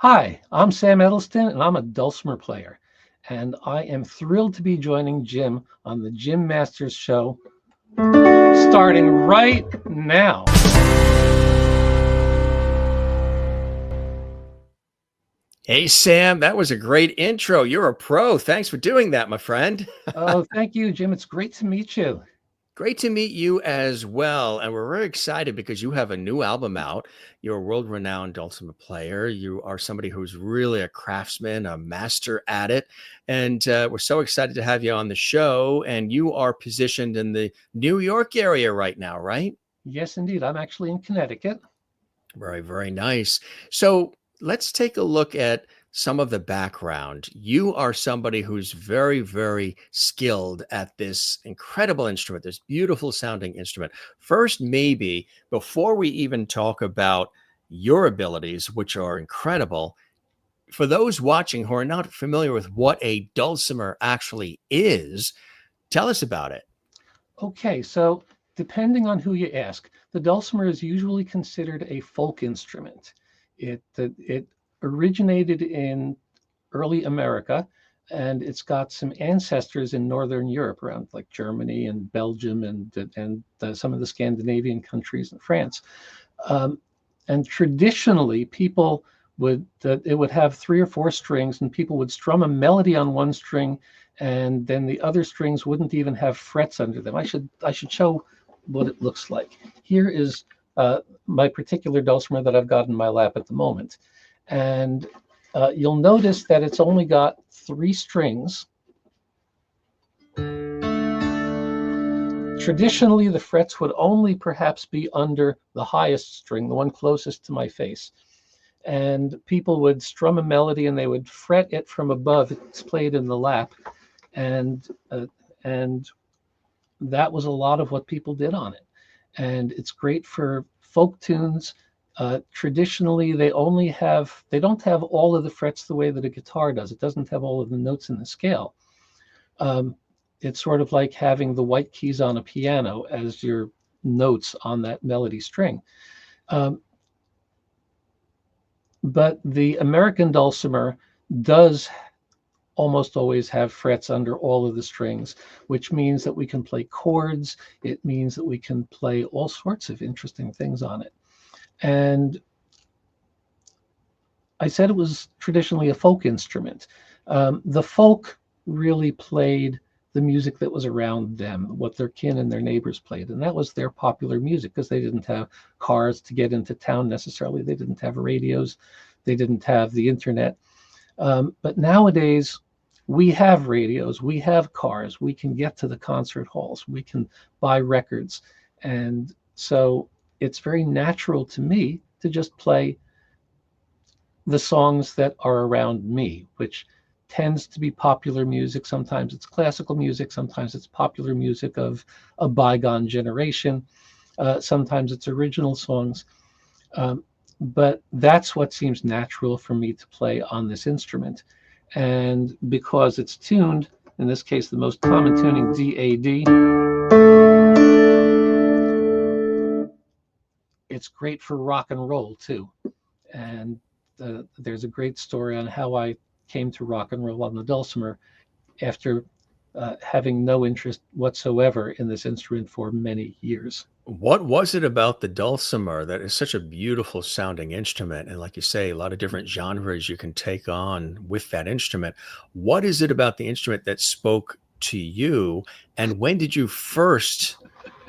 Hi, I'm Sam Edelston, and I'm a dulcimer player. And I am thrilled to be joining Jim on the Jim Masters Show, starting right now. Hey, Sam, that was a great intro. You're a pro. Thanks for doing that, my friend. Oh, thank you, Jim. It's great to meet you. Great to meet you as well. And we're very excited because you have a new album out. You're a world renowned dulcimer player. You are somebody who's really a craftsman, a master at it. And we're so excited to have you on the show. And you are positioned in the New York area right now, right? Yes, indeed. I'm actually in Connecticut. Very, very nice. So let's take a look at some of the background. You are somebody who's very, very skilled at this incredible instrument, this beautiful sounding instrument. First, maybe before we even talk about your abilities, which are incredible, for those watching who are not familiar with what a dulcimer actually is, tell us about it. Okay, so depending on who you ask, the dulcimer is usually considered a folk instrument. It originated in early America, and it's got some ancestors in Northern Europe, around like Germany and Belgium and some of the Scandinavian countries and France. Um, and traditionally, people would it would have three or four strings, and people would strum a melody on one string, and then the other strings wouldn't even have frets under them. I should show what it looks like. Here is my particular dulcimer that I've got in my lap at the moment, and you'll notice that it's only got three strings. Traditionally, the frets would only perhaps be under the highest string, the one closest to my face. And people would strum a melody and they would fret it from above. It's played in the lap. And, uh, and that was a lot of what people did on it. And it's great for folk tunes. Traditionally, they don't have all of the frets the way that a guitar does. It doesn't have all of the notes in the scale. Um, it's sort of like having the white keys on a piano as your notes on that melody string. Um, but the American dulcimer does almost always have frets under all of the strings, which means that we can play chords. It means that we can play all sorts of interesting things on it. And I said it was traditionally a folk instrument. The folk really played the music that was around them, what their kin and their neighbors played. And that was their popular music because they didn't have cars to get into town necessarily. They didn't have radios. They didn't have the internet. But nowadays, we have radios, we have cars, we can get to the concert halls, we can buy records. And so it's very natural to me to just play the songs that are around me, which tends to be popular music. Sometimes it's classical music, sometimes it's popular music of a bygone generation, sometimes it's original songs. But that's what seems natural for me to play on this instrument. And because it's tuned, in this case, the most common tuning, D-A-D, it's great for rock and roll too. And there's a great story on how I came to rock and roll on the dulcimer after having no interest whatsoever in this instrument for many years. What was it about the dulcimer that is such a beautiful sounding instrument? And like you say, a lot of different genres you can take on with that instrument. What is it about the instrument that spoke to you? And when did you first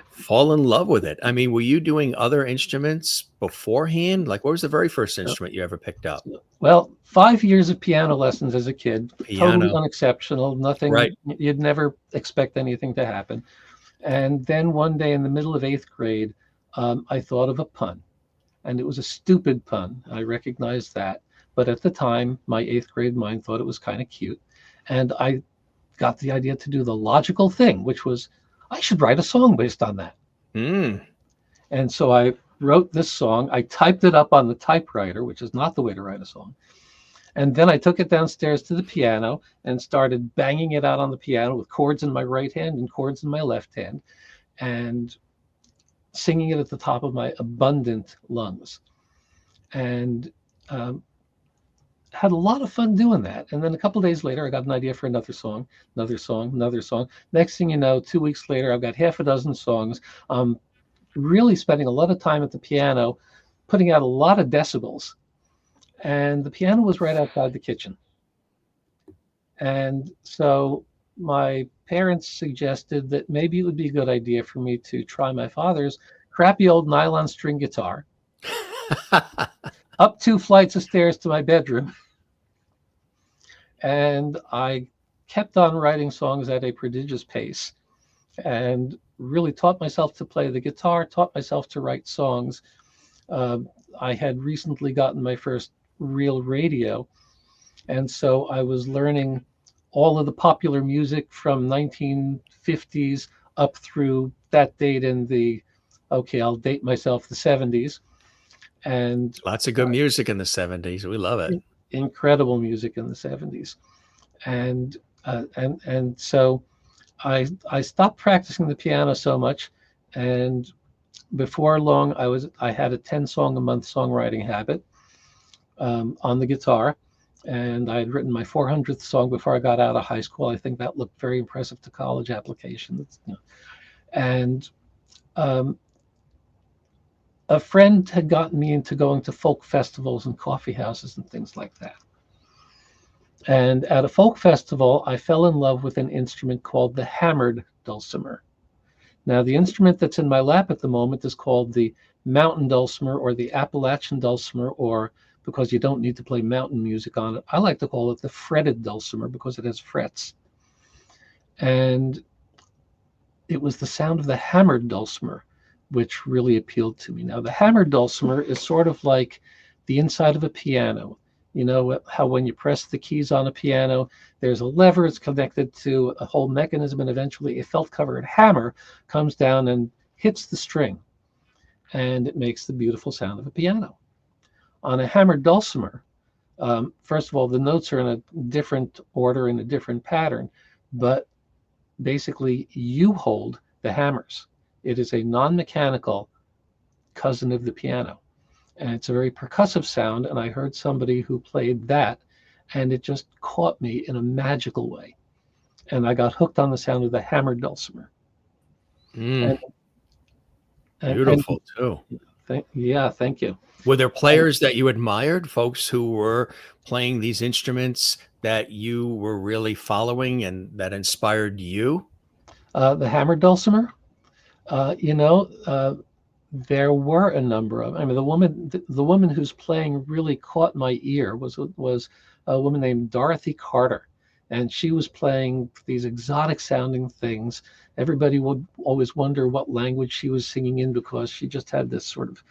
fall in love with it? I mean, were you doing other instruments beforehand? Like, what was the very first So, instrument you ever picked up? well, 5 years of piano lessons as a kid, totally Piano, unexceptional, nothing, right? you'd never expect anything to happen. And then one day in the middle of eighth grade, I thought of a pun, and it was a stupid pun. I recognized that. But at the time, my eighth grade mind thought it was kind of cute. And I got the idea to do the logical thing, which was I should write a song based on that. Mm. And so I wrote this song. I typed it up on the typewriter, which is not the way to write a song. And then I took it downstairs to the piano and started banging it out on the piano with chords in my right hand and chords in my left hand and singing it at the top of my abundant lungs. And um, had a lot of fun doing that. And then a couple of days later, I got an idea for another song, another song, another song. Next thing you know, 2 weeks later, I've got half a dozen songs. Really spending a lot of time at the piano, putting out a lot of decibels. And the piano was right outside the kitchen. And so my parents suggested that maybe it would be a good idea for me to try my father's crappy old nylon string guitar up 2 flights of stairs to my bedroom. And I kept on writing songs at a prodigious pace and really taught myself to play the guitar, taught myself to write songs. I had recently gotten my first real radio. And so I was learning all of the popular music from 1950s up through that date in the, okay, I'll date myself, the 70s. And Lots of good music in the 70s. We love it. Incredible music in the 70s. And so I stopped practicing the piano so much, and before long I had a 10 song a month songwriting habit on the guitar, and I had written my 400th song before I got out of high school. I think that looked very impressive to college applications. And a friend had gotten me into going to folk festivals and coffee houses and things like that. And at a folk festival, I fell in love with an instrument called the hammered dulcimer. Now, the instrument that's in my lap at the moment is called the mountain dulcimer or the Appalachian dulcimer, or because you don't need to play mountain music on it, I like to call it the fretted dulcimer because it has frets. And it was the sound of the hammered dulcimer which really appealed to me. Now, the hammered dulcimer is sort of like the inside of a piano. You know how when you press the keys on a piano, there's a lever, it's connected to a whole mechanism, and eventually a felt-covered hammer comes down and hits the string, and it makes the beautiful sound of a piano. On a hammered dulcimer, first of all, the notes are in a different order, in a different pattern, but basically you hold the hammers. It is a non-mechanical cousin of the piano. And it's a very percussive sound. And I heard somebody who played that, and it just caught me in a magical way. And I got hooked on the sound of the hammered dulcimer. Beautiful, too. Thank you. Were there players that you admired, folks who were playing these instruments that you were really following and that inspired you? The hammered dulcimer, there were a number of. I mean, the woman who's playing really caught my ear was a woman named Dorothy Carter, and she was playing these exotic sounding things. Everybody would always wonder what language she was singing in because she just had this sort of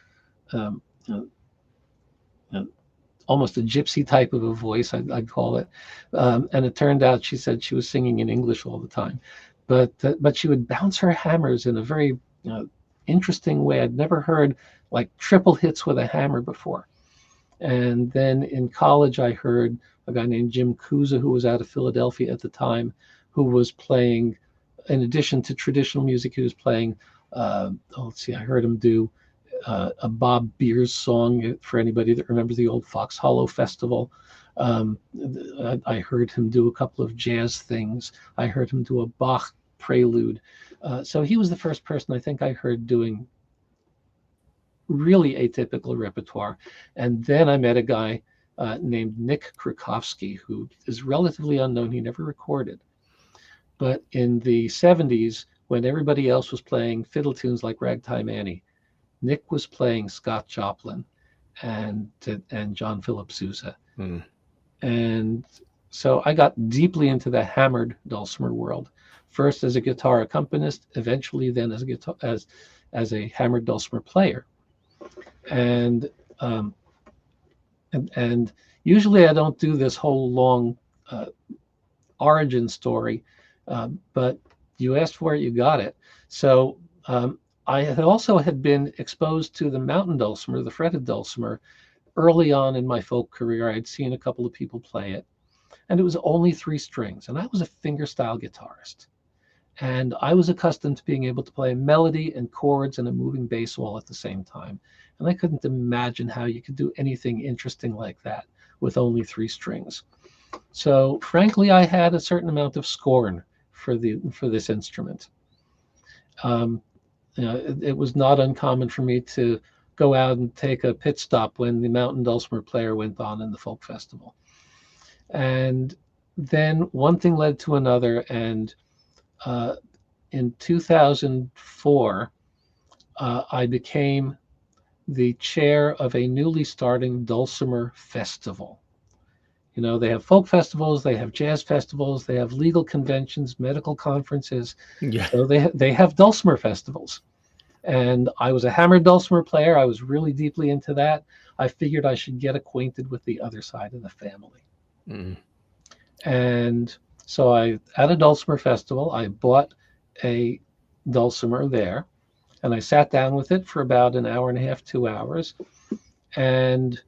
almost a gypsy type of a voice, I'd call it. And it turned out she said she was singing in English all the time, but she would bounce her hammers in a very interesting way. I'd never heard like triple hits with a hammer before. And then in college, I heard a guy named Jim Kuza, who was out of Philadelphia at the time, who was playing, in addition to traditional music, he was playing, I heard him do a Bob Beers song, for anybody that remembers the old Fox Hollow Festival. I heard him do a couple of jazz things. I heard him do a Bach prelude. So he was the first person I think I heard doing really atypical repertoire. And then I met a guy named Nick Krakowski, who is relatively unknown. He never recorded. But in the 70s, when everybody else was playing fiddle tunes like Ragtime Annie, Nick was playing Scott Joplin and John Philip Sousa. And so I got deeply into the hammered dulcimer world. First as a guitar accompanist, eventually then as a hammered dulcimer player. And usually I don't do this whole long origin story, but you asked for it, you got it. So I had been exposed to the mountain dulcimer, the fretted dulcimer, early on in my folk career. I'd seen a couple of people play it, and it was only 3 strings, and I was a fingerstyle guitarist. And I was accustomed to being able to play a melody and chords and a moving bass all at the same time. And I couldn't imagine how you could do anything interesting like that with only 3 strings. So frankly, I had a certain amount of scorn for this instrument. Um, it was not uncommon for me to go out and take a pit stop when the mountain dulcimer player went on in the folk festival. And then one thing led to another, and in 2004, I became the chair of a newly starting dulcimer festival. They have folk festivals, they have jazz festivals, they have legal conventions, medical conferences. Yeah. So they have dulcimer festivals. And I was a hammered dulcimer player. I was really deeply into that. I figured I should get acquainted with the other side of the family. Mm. And so at a dulcimer festival, I bought a dulcimer there, and I sat down with it for about an hour and a half, 2 hours. And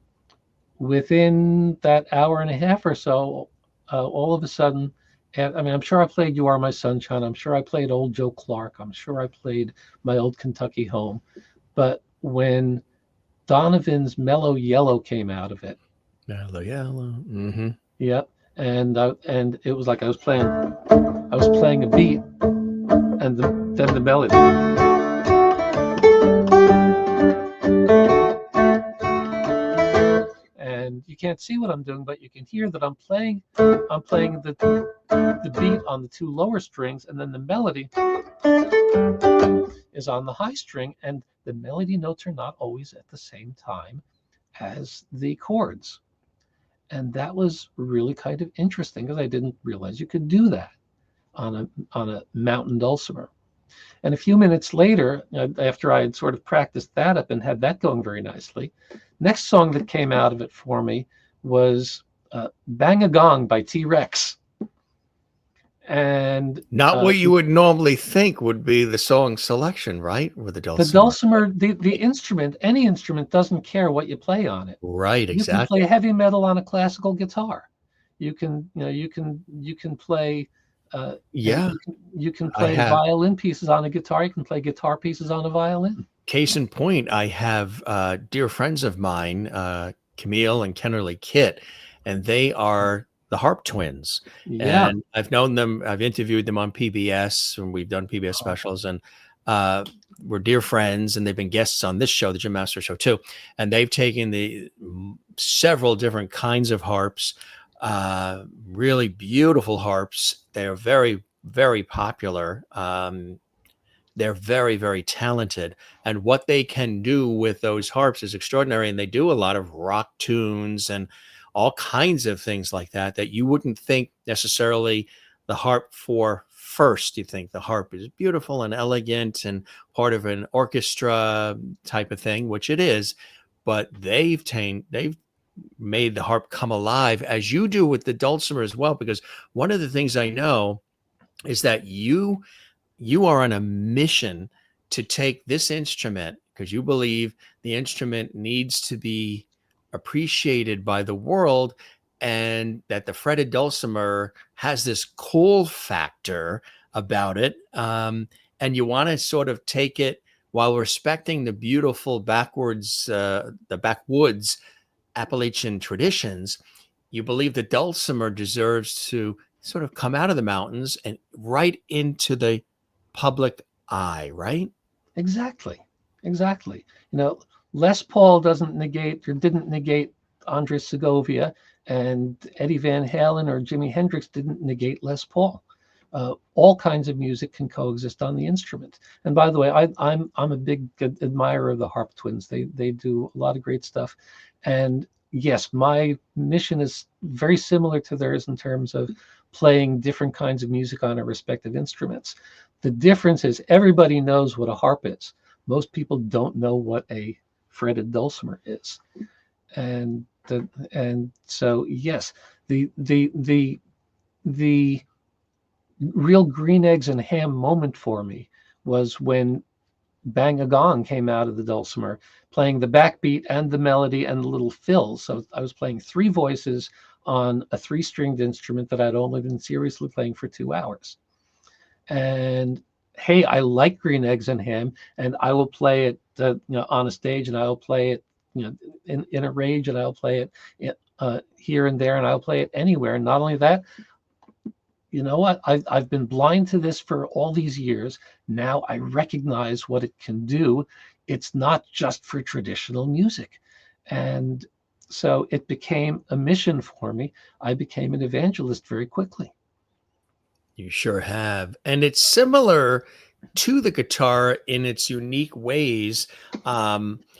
within that hour and a half or so, all of a sudden, I'm sure I played You Are My Sunshine. I'm sure I played Old Joe Clark. I'm sure I played My Old Kentucky Home. But when Donovan's Mellow Yellow came out of it, Mellow Yellow. Mm-hmm. yep, and it was like I was playing a beat, and then the melody. And you can't see what I'm doing, but you can hear that I'm playing the beat on the 2 lower strings, and then the melody is on the high string, and the melody notes are not always at the same time as the chords. And that was really kind of interesting, because I didn't realize you could do that on a mountain dulcimer. And a few minutes later, after I had sort of practiced that up and had that going very nicely, next song that came out of it for me was Bang a Gong by T-Rex. And not what you would normally think would be the song selection, right? With the dulcimer. The dulcimer, the instrument, any instrument doesn't care what you play on it. Right, exactly. You can play heavy metal on a classical guitar. You can play you can play violin pieces on a guitar. You can play guitar pieces on a violin. Case in point, I have dear friends of mine, Camille and Kennerly Kit, and they are the harp twins. Yeah. And I've known them. I've interviewed them on PBS, and we've done PBS specials, and we're dear friends, and they've been guests on this show, the Jim Master Show, too. And they've taken the several different kinds of harps, really beautiful harps. They are very, very popular. They're very, very talented. And what they can do with those harps is extraordinary. And they do a lot of rock tunes and all kinds of things like that, that you wouldn't think necessarily the harp for first. You think the harp is beautiful and elegant and part of an orchestra type of thing, which it is. But they've made the harp come alive, as you do with the dulcimer as well. Because one of the things I know is that you are on a mission to take this instrument, because you believe the instrument needs to be appreciated by the world, and that the fretted dulcimer has this cool factor about it. And you want to sort of take it while respecting the beautiful backwoods Appalachian traditions. You believe the dulcimer deserves to sort of come out of the mountains and right into the public eye, right? Exactly. Les Paul didn't negate Andres Segovia, and Eddie Van Halen or Jimi Hendrix didn't negate Les Paul. All kinds of music can coexist on the instrument. And by the way, I'm a big admirer of the Harp Twins. They do a lot of great stuff. And yes, my mission is very similar to theirs in terms of playing different kinds of music on our respective instruments. The difference is everybody knows what a harp is. Most people don't know what a fretted dulcimer is. And so yes, the real green eggs and ham moment for me was when Bang a Gong came out of the dulcimer, playing the backbeat and the melody and the little fills. So I was playing 3 voices on a 3-stringed instrument that I'd only been seriously playing for 2 hours. And hey, I like green eggs and ham, and I will play it on a stage, and I'll play it, in a rage, and I'll play it here and there, and I'll play it anywhere. And not only that, you know what? I've been blind to this for all these years. Now I recognize what it can do. It's not just for traditional music. And so it became a mission for me. I became an evangelist very quickly. You sure have. And it's similar to the guitar in its unique ways,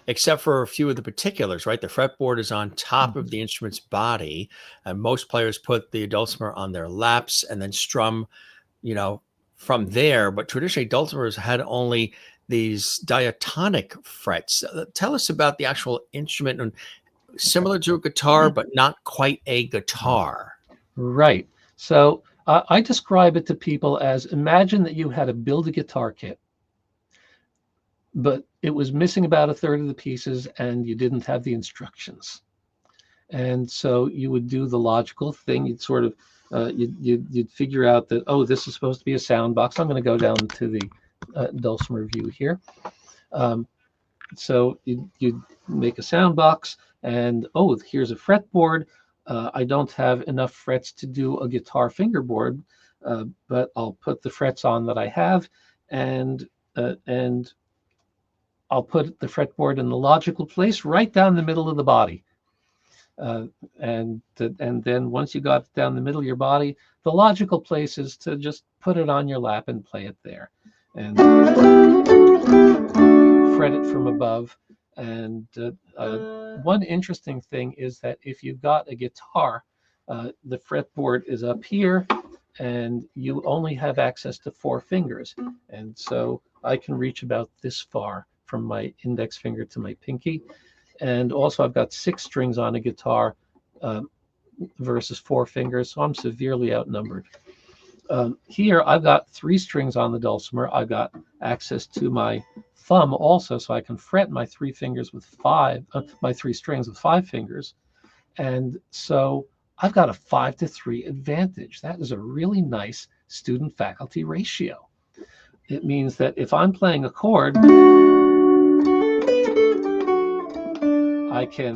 except for a few of the particulars, right? The fretboard is on top of the instrument's body, and most players put the dulcimer on their laps and then strum, from there. But traditionally, dulcimers had only these diatonic frets. Tell us about the actual instrument, and similar to a guitar, but not quite a guitar. Right. So I describe it to people as, imagine that you had to build a guitar kit, but it was missing about a third of the pieces and you didn't have the instructions. And so you would do the logical thing. You'd sort of, you'd figure out that, oh, this is supposed to be a sound box. I'm going to go down to the dulcimer view here. So you'd make a sound box, and, oh, here's a fretboard. I don't have enough frets to do a guitar fingerboard, but I'll put the frets on that I have, and I'll put the fretboard in the logical place right down the middle of the body. And then once you got it down the middle of your body, the logical place is to just put it on your lap and play it there, and fret it from above. And one interesting thing is that if you've got a guitar, the fretboard is up here, and you only have access to 4 fingers. And so I can reach about this far from my index finger to my pinky. And also I've got 6 strings on a guitar versus 4 fingers, so I'm severely outnumbered. Here I've got 3 strings on the dulcimer. I've got access to my thumb also, so I can fret my 3 fingers with 5, my 3 strings with 5 fingers. And so I've got a 5-to-3 advantage. That is a really nice student-faculty ratio. It means that if I'm playing a chord, I can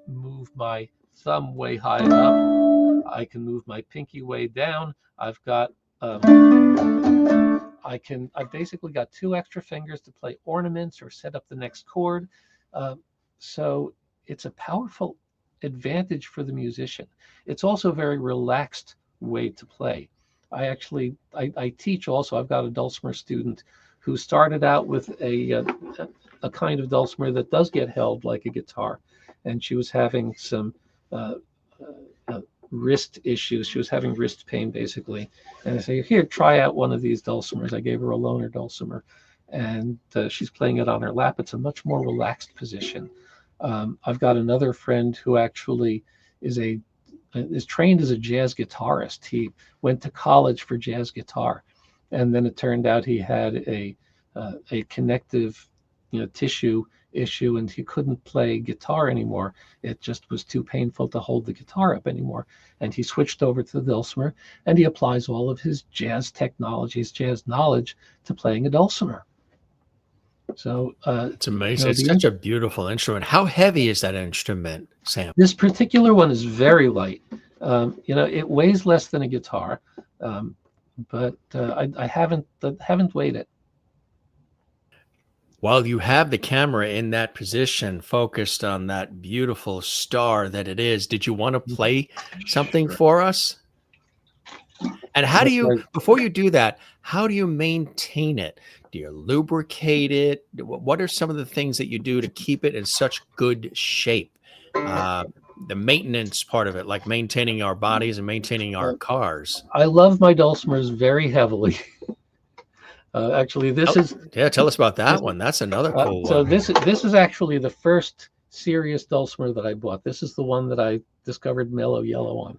move my thumb way high up. I can move my pinky way down. I've basically got 2 extra fingers to play ornaments or set up the next chord. So it's a powerful advantage for the musician. It's also a very relaxed way to play. I teach also. I've got a dulcimer student who started out with a kind of dulcimer that does get held like a guitar, and she was having some wrist issues. She was having wrist pain, basically. And I say, here, try out one of these dulcimers. I gave her a loaner dulcimer, and she's playing it on her lap. It's a much more relaxed position. I've got another friend who actually is trained as a jazz guitarist. He went to college for jazz guitar, and then it turned out he had a connective tissue issue, and he couldn't play guitar anymore. It just was too painful to hold the guitar up anymore. And he switched over to the dulcimer, and he applies all of his jazz technologies, jazz knowledge, to playing a dulcimer. So it's amazing. It's such a beautiful instrument. How heavy is that instrument, Sam? This particular one is very light. It weighs less than a guitar, but I haven't weighed it. While you have the camera in that position, focused on that beautiful star that it is, did you want to play something for us? And how do you, before you do that, how do you maintain it? Do you lubricate it? What are some of the things that you do to keep it in such good shape? The maintenance part of it, like maintaining our bodies and maintaining our cars. I love my dulcimers very heavily. Actually, this is... Yeah, tell us about that one. That's another cool so one. This is actually the first serious dulcimer that I bought. This is the one that I discovered mellow yellow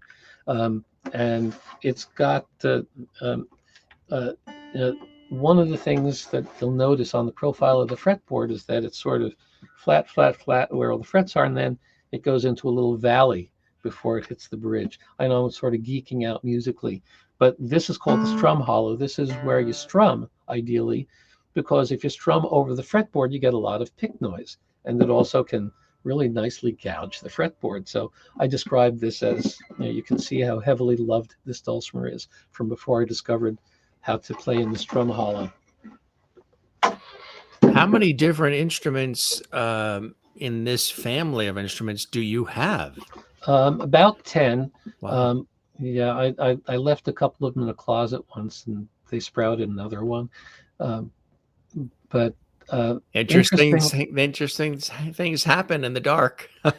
on. And it's got one of the things that you'll notice on the profile of the fretboard is that it's sort of flat, flat, flat where all the frets are, and then it goes into a little valley before it hits the bridge. I know I'm sort of geeking out musically, but this is called the strum hollow. This is where you strum, ideally, because if you strum over the fretboard, you get a lot of pick noise, and it also can really nicely gouge the fretboard. So I describe this as, you can see how heavily loved this dulcimer is from before I discovered how to play in the strum hollow. How many different instruments in this family of instruments do you have? About 10. Wow. Yeah, I left a couple of them in a closet once, and they sprouted another one. Um, but Interesting, interesting, interesting things happen in the dark. I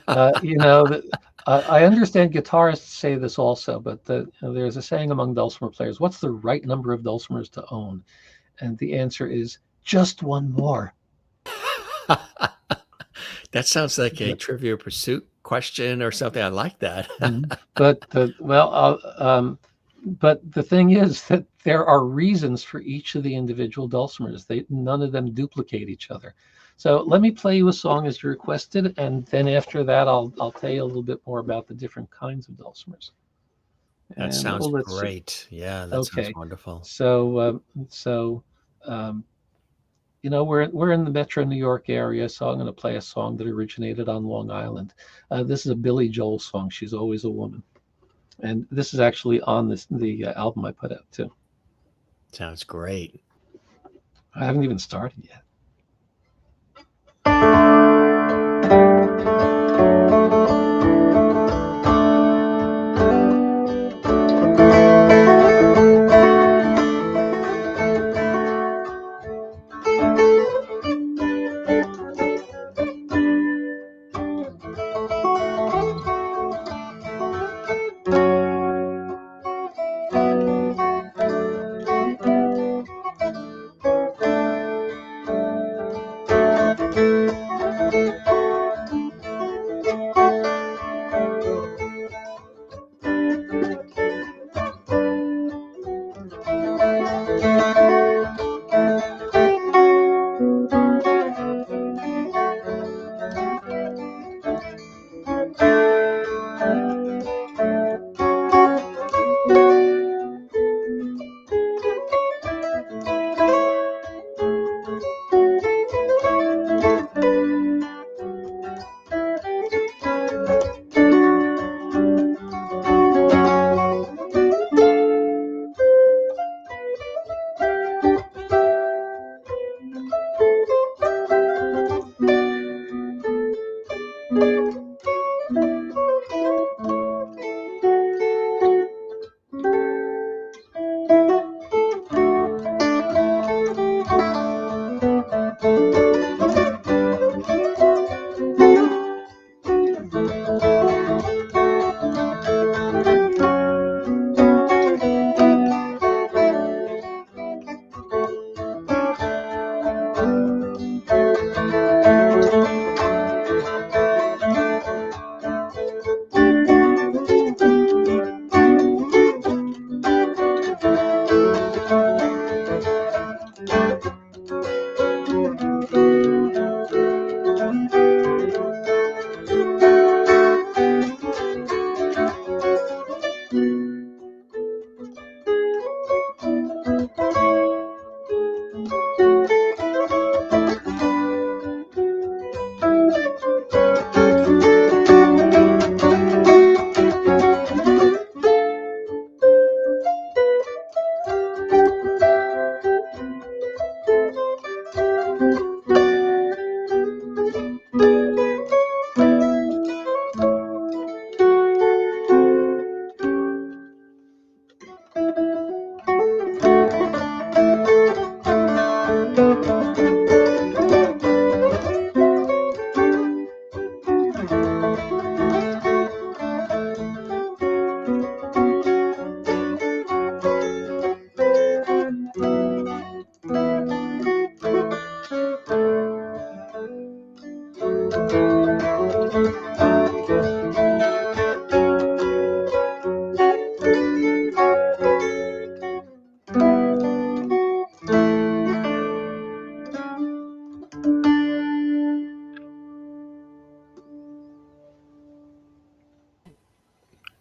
understand guitarists say this also, but there's a saying among dulcimer players: "What's the right number of dulcimers to own?" And the answer is just one more. That sounds like a But, Trivia Pursuit question or something. I like that. but but the thing is that there are reasons for each of the individual dulcimers. None of them duplicate each other. So let me play you a song as you requested, and then after that, I'll tell you a little bit more about the different kinds of dulcimers. That And sounds let's see. great. Yeah, that sounds Okay, wonderful. so we're in the Metro New York area, so I'm going to play a song that originated on Long Island. This is a Billy Joel song. She's Always a Woman, and this is actually on the album I put out too. Sounds great. I haven't even started yet.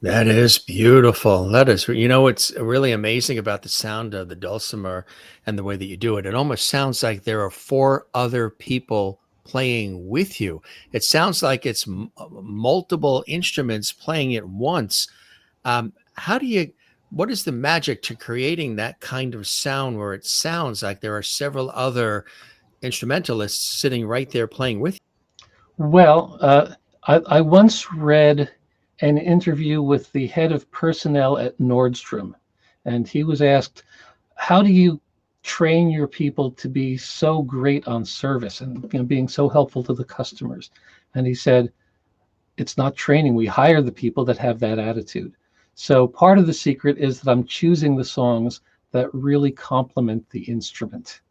That is beautiful. That is, what's really amazing about the sound of the dulcimer and the way that you do it. It almost sounds like there are four other people playing with you. It sounds like it's multiple instruments playing at once. How do you, what is the magic to creating that kind of sound where it sounds like there are several other instrumentalists sitting right there playing with Well, I once read an interview with the head of personnel at Nordstrom, and he was asked, "How do you train your people to be so great on service and being so helpful to the customers?" And he said, "It's not training. We hire the people that have that attitude." So part of the secret is that I'm choosing the songs that really complement the instrument.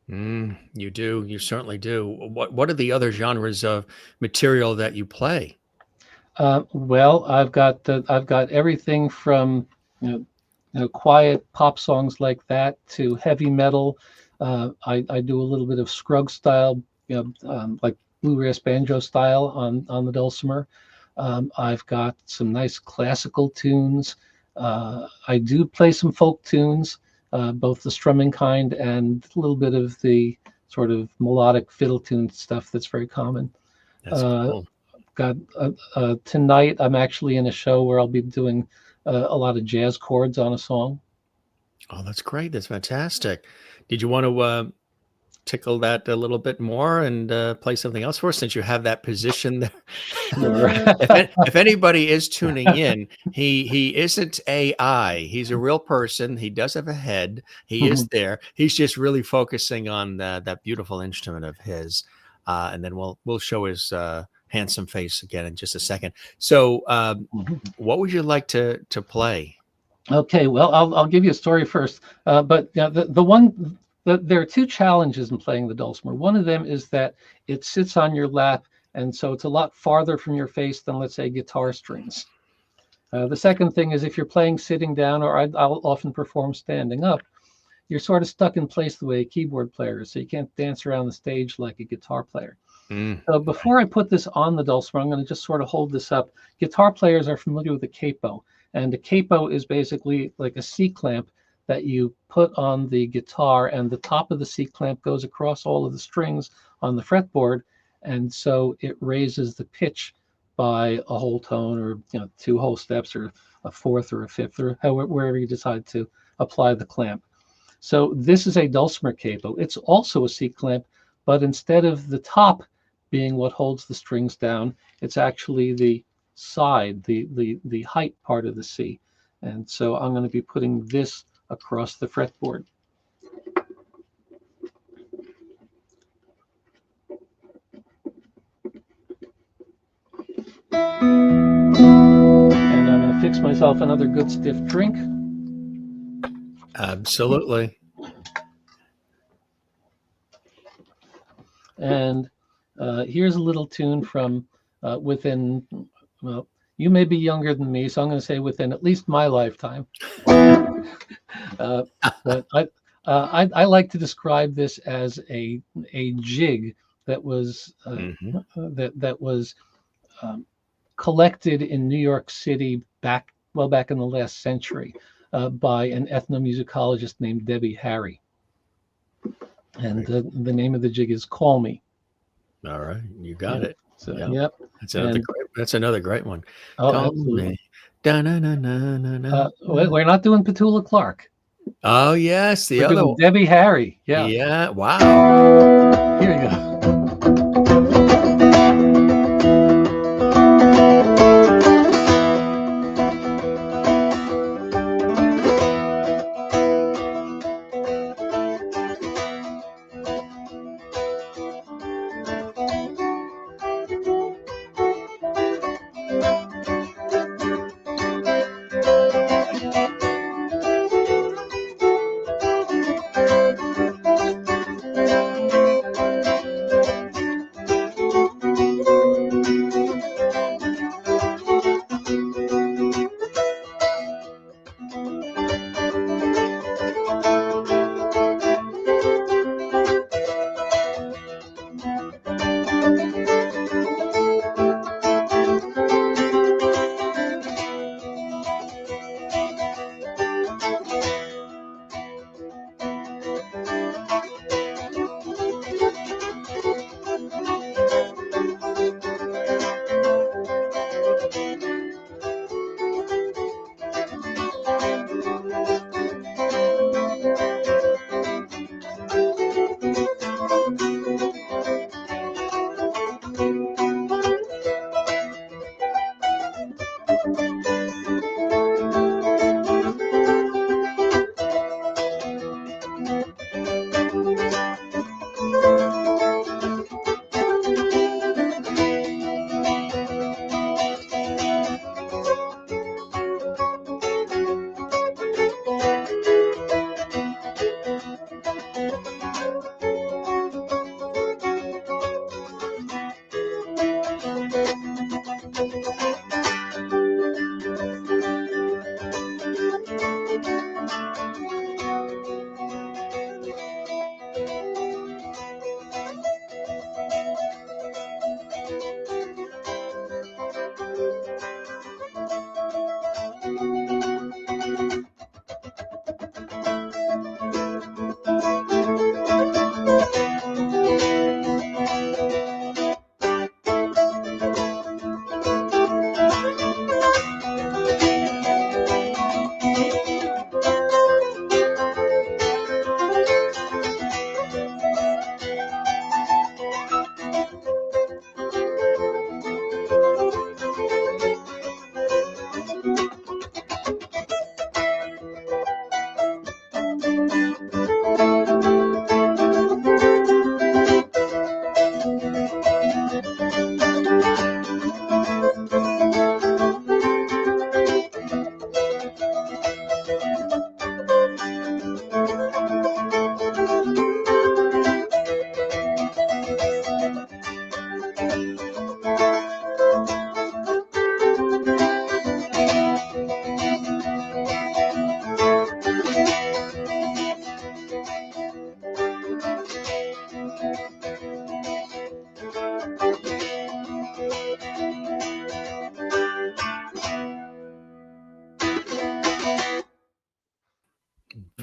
You do. You certainly do. What are the other genres of material that you play? Well, I've got everything from you know, quiet pop songs like that to heavy metal. I do a little bit of Scruggs style, like bluegrass banjo style on the dulcimer. I've got some nice classical tunes. I do play some folk tunes, both the strumming kind and a little bit of the sort of melodic fiddle tune stuff that's very common. That's Uh, cool. got Tonight I'm actually in a show where I'll be doing a lot of jazz chords on a song. Oh, that's great. That's fantastic. Did you want to tickle that a little bit more and play something else for us since you have that position there? Sure. If anybody is tuning in, he isn't AI. He's a real person. He does have a head. He is there. He's just really focusing on that beautiful instrument of his. And then we'll show his handsome face again in just a second. So, what would you like to play? Okay, well, I'll give you a story first. But the one there are two challenges in playing the dulcimer. One of them is that it sits on your lap, and so it's a lot farther from your face than, let's say, guitar strings. The second thing is if you're playing sitting down, or I'll often perform standing up, you're sort of stuck in place the way a keyboard player is, so you can't dance around the stage like a guitar player. So before I put this on the dulcimer, I'm going to just sort of hold this up. Guitar players are familiar with the capo, and the capo is basically like a C-clamp that you put on the guitar, and the top of the C-clamp goes across all of the strings on the fretboard, and so it raises the pitch by a whole tone, or two whole steps, or a fourth or a fifth, or however, wherever you decide to apply the clamp. So this is a dulcimer capo. It's also a C-clamp, but instead of the top being what holds the strings down, it's actually the side, the height part of the C. And so I'm going to be putting this across the fretboard. And I'm going to fix myself another good stiff drink. Absolutely. And here's a little tune from within, well, you may be younger than me, so I'm going to say within at least my lifetime. But I like to describe this as a jig that was that was collected in New York City back in the last century by an ethnomusicologist named Debbie Harry. And the name of the jig is "Call Me." All right, you got it. So, Yep. yep. That's another great one. Oh, Call absolutely. me. Da-na-na-na-na-na. We're not doing Petula Clark. Oh yes, the We're other doing one. Debbie Harry. Yeah. Yeah. Wow. Here you go.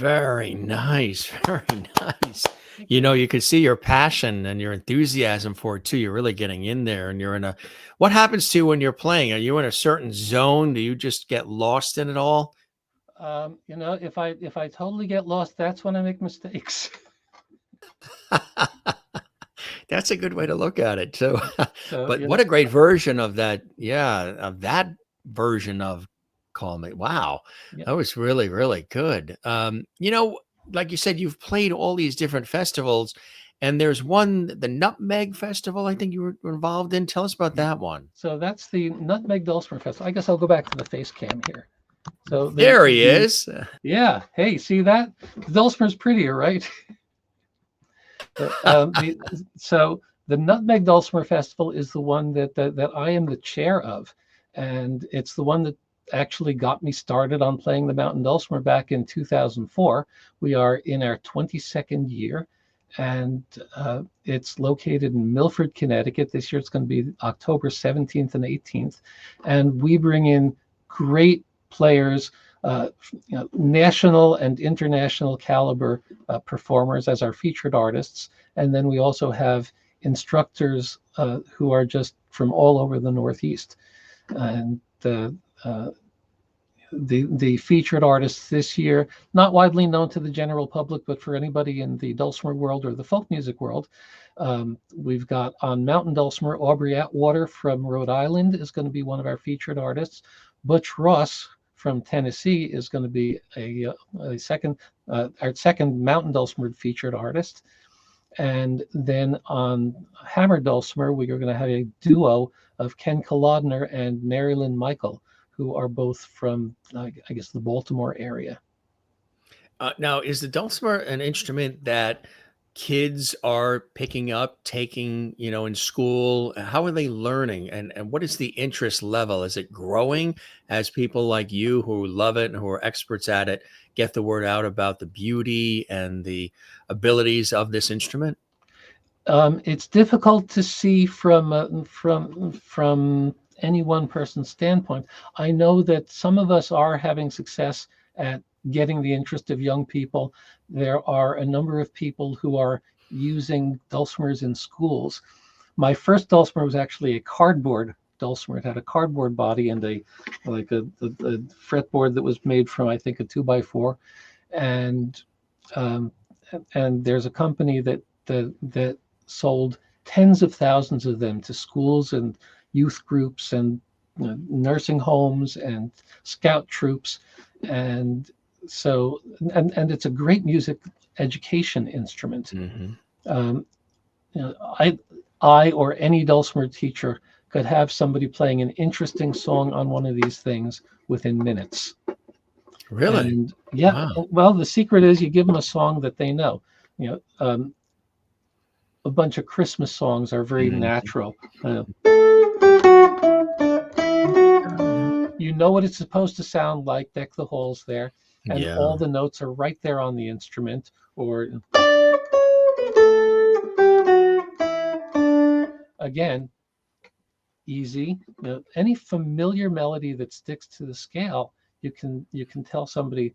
Very nice. Very nice. You could see your passion and your enthusiasm for it too. You're really getting in there and you're in a, what happens to you when you're playing? Are you in a certain zone? Do you just get lost in it all? If I totally get lost, that's when I make mistakes. That's a good way to look at it too. So But what a great version of that. Yeah, of that version of Call Me. Wow. yeah. That was really, really good. Like you said, you've played all these different festivals, and there's one, the Nutmeg Festival, I think you were involved in. Tell us about that one. So that's the Nutmeg Dulcimer Festival. I guess I'll go back to the face cam here. So There he is. yeah. Hey, see that? The Dulcimer's prettier, right? So the Nutmeg Dulcimer Festival is the one that I am the chair of, and it's the one that actually got me started on playing the mountain dulcimer back in 2004. We are in our 22nd year, and it's located in Milford, Connecticut. This year it's going to be October 17th and 18th, and we bring in great players, national and international caliber performers as our featured artists. And then we also have instructors who are just from all over the Northeast. And the featured artists this year, not widely known to the general public, but for anybody in the dulcimer world or the folk music world, we've got on mountain dulcimer, Aubrey Atwater from Rhode Island is going to be one of our featured artists. Butch Ross from Tennessee is going to be our second mountain dulcimer featured artist. And then on hammer dulcimer, we are going to have a duo of Ken Kolodner and Marilyn Michael, who are both from, I guess, the Baltimore area. Now, is the dulcimer an instrument that kids are picking up, taking, in school? How are they learning? And what is the interest level? Is it growing as people like you who love it and who are experts at it get the word out about the beauty and the abilities of this instrument? It's difficult to see from any one person's standpoint. I know that some of us are having success at getting the interest of young people. There are a number of people who are using dulcimers in schools. My first dulcimer was actually a cardboard dulcimer. It had a cardboard body and a fretboard that was made from, I think, a 2x4. And there's a company that sold tens of thousands of them to schools and youth groups and nursing homes and scout troops. And so, and it's a great music education instrument. Mm-hmm. I or any dulcimer teacher could have somebody playing an interesting song on one of these things within minutes. Really? And yeah. Wow. Well, the secret is you give them a song that they know. A bunch of Christmas songs are very natural. You know what it's supposed to sound like. Deck the halls there, and all the notes are right there on the instrument. Or again, easy. Any familiar melody that sticks to the scale, you can tell somebody,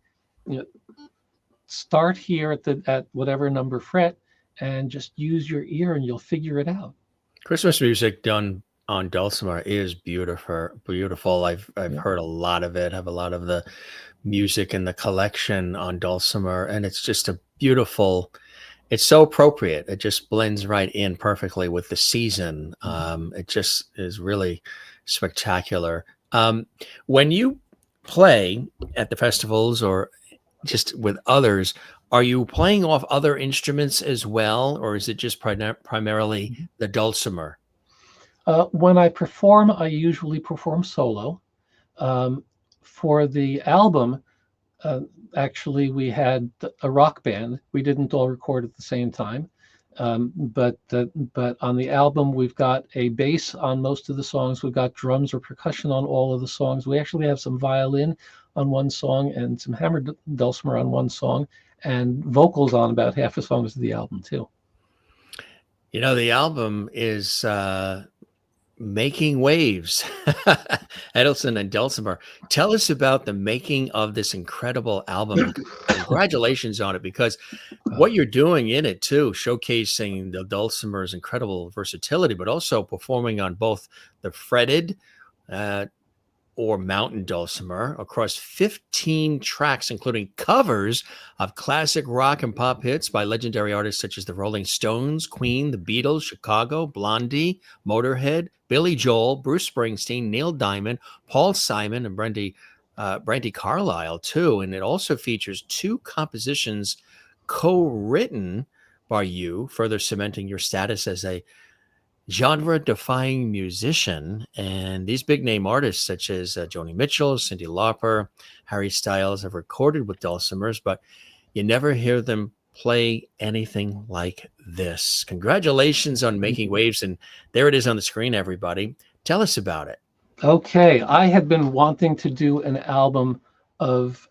start here at whatever number fret, and just use your ear, and you'll figure it out. Christmas music done on dulcimer is beautiful. I've heard a lot of it. Have a lot of the music in the collection on dulcimer, and it's just a beautiful. It's so appropriate. It just blends right in perfectly with the season. It just is really spectacular. When you play at the festivals or just with others, are you playing off other instruments as well, or is it just primarily the dulcimer? When I perform, I usually perform solo. For the album, actually, we had a rock band. We didn't all record at the same time, but on the album, we've got a bass on most of the songs. We've got drums or percussion on all of the songs. We actually have some violin on one song and some hammer dulcimer on one song, and vocals on about half the songs of the album too. The album is Making Waves, Edelston and Dulcimer. Tell us about the making of this incredible album, and congratulations on it, because what you're doing in it too, showcasing the Dulcimer's incredible versatility, but also performing on both the fretted uh, or mountain dulcimer across 15 tracks, including covers of classic rock and pop hits by legendary artists such as the Rolling Stones, Queen, the Beatles, Chicago, Blondie, Motorhead, Billy Joel, Bruce Springsteen, Neil Diamond, Paul Simon, and Brandy Carlisle, too. And it also features two compositions co-written by you, further cementing your status as a genre-defying musician. And these big-name artists such as Joni Mitchell, Cyndi Lauper, Harry Styles have recorded with dulcimers, but you never hear them play anything like this. Congratulations on Making Waves, and there it is on the screen, everybody. Tell us about it. Okay, I had been wanting to do an album of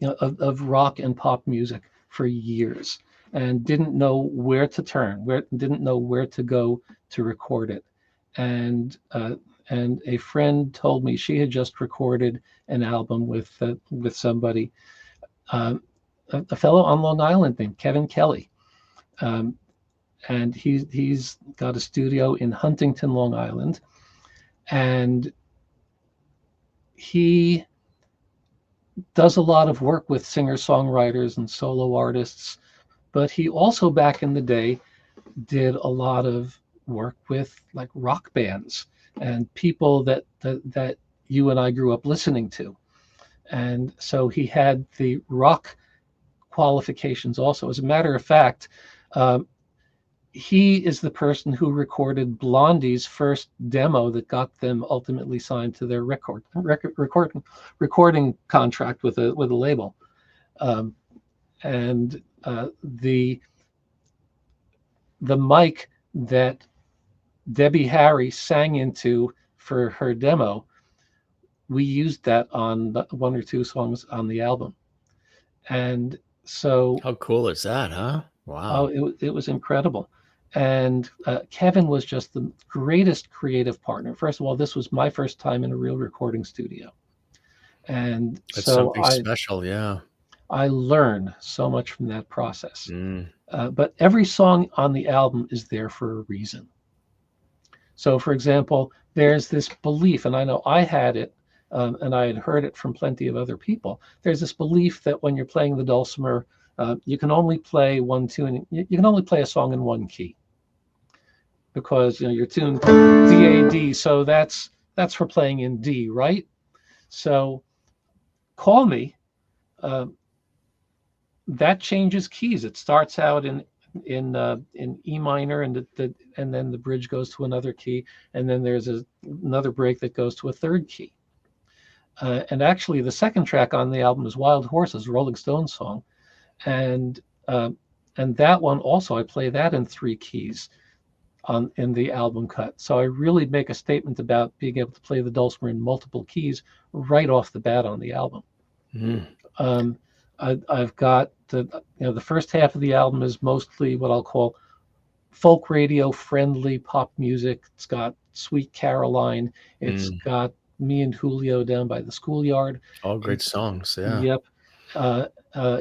of rock and pop music for years, and didn't know where to turn, didn't know where to go to record it. And a friend told me she had just recorded an album with somebody, a fellow on Long Island named Kevin Kelly, and he's got a studio in Huntington, Long Island, and he does a lot of work with singer-songwriters and solo artists, but he also back in the day did a lot of work with like rock bands and people that you and I grew up listening to. And so he had the rock qualifications also. As a matter of fact, he is the person who recorded Blondie's first demo that got them ultimately signed to their recording contract with a label. And the mic that Debbie Harry sang into for her demo, we used that on one or two songs on the album. And so, how cool is that, huh? Wow. Oh, it was incredible. And Kevin was just the greatest creative partner. First of all, this was my first time in a real recording studio. And That's so something special, yeah. I learned so much from that process. But every song on the album is there for a reason. So, for example, there's this belief, and I know I had it, and I had heard it from plenty of other people. There's this belief that when you're playing the dulcimer, you can only play one tune. You can only play a song in one key, because you're tuned D-A-D, so that's for playing in D, right? So, Call Me, that changes keys. It starts out in E minor, and then the bridge goes to another key, and then there's another break that goes to a third key. And actually, the second track on the album is Wild Horses, Rolling Stones song, and that one also, I play that in three keys in the album cut. So I really make a statement about being able to play the dulcimer in multiple keys right off the bat on the album. I've got the first half of the album is mostly what I'll call folk radio friendly pop music. It's got Sweet Caroline. It's got Me and Julio Down by the Schoolyard. All great songs, yeah. Yep.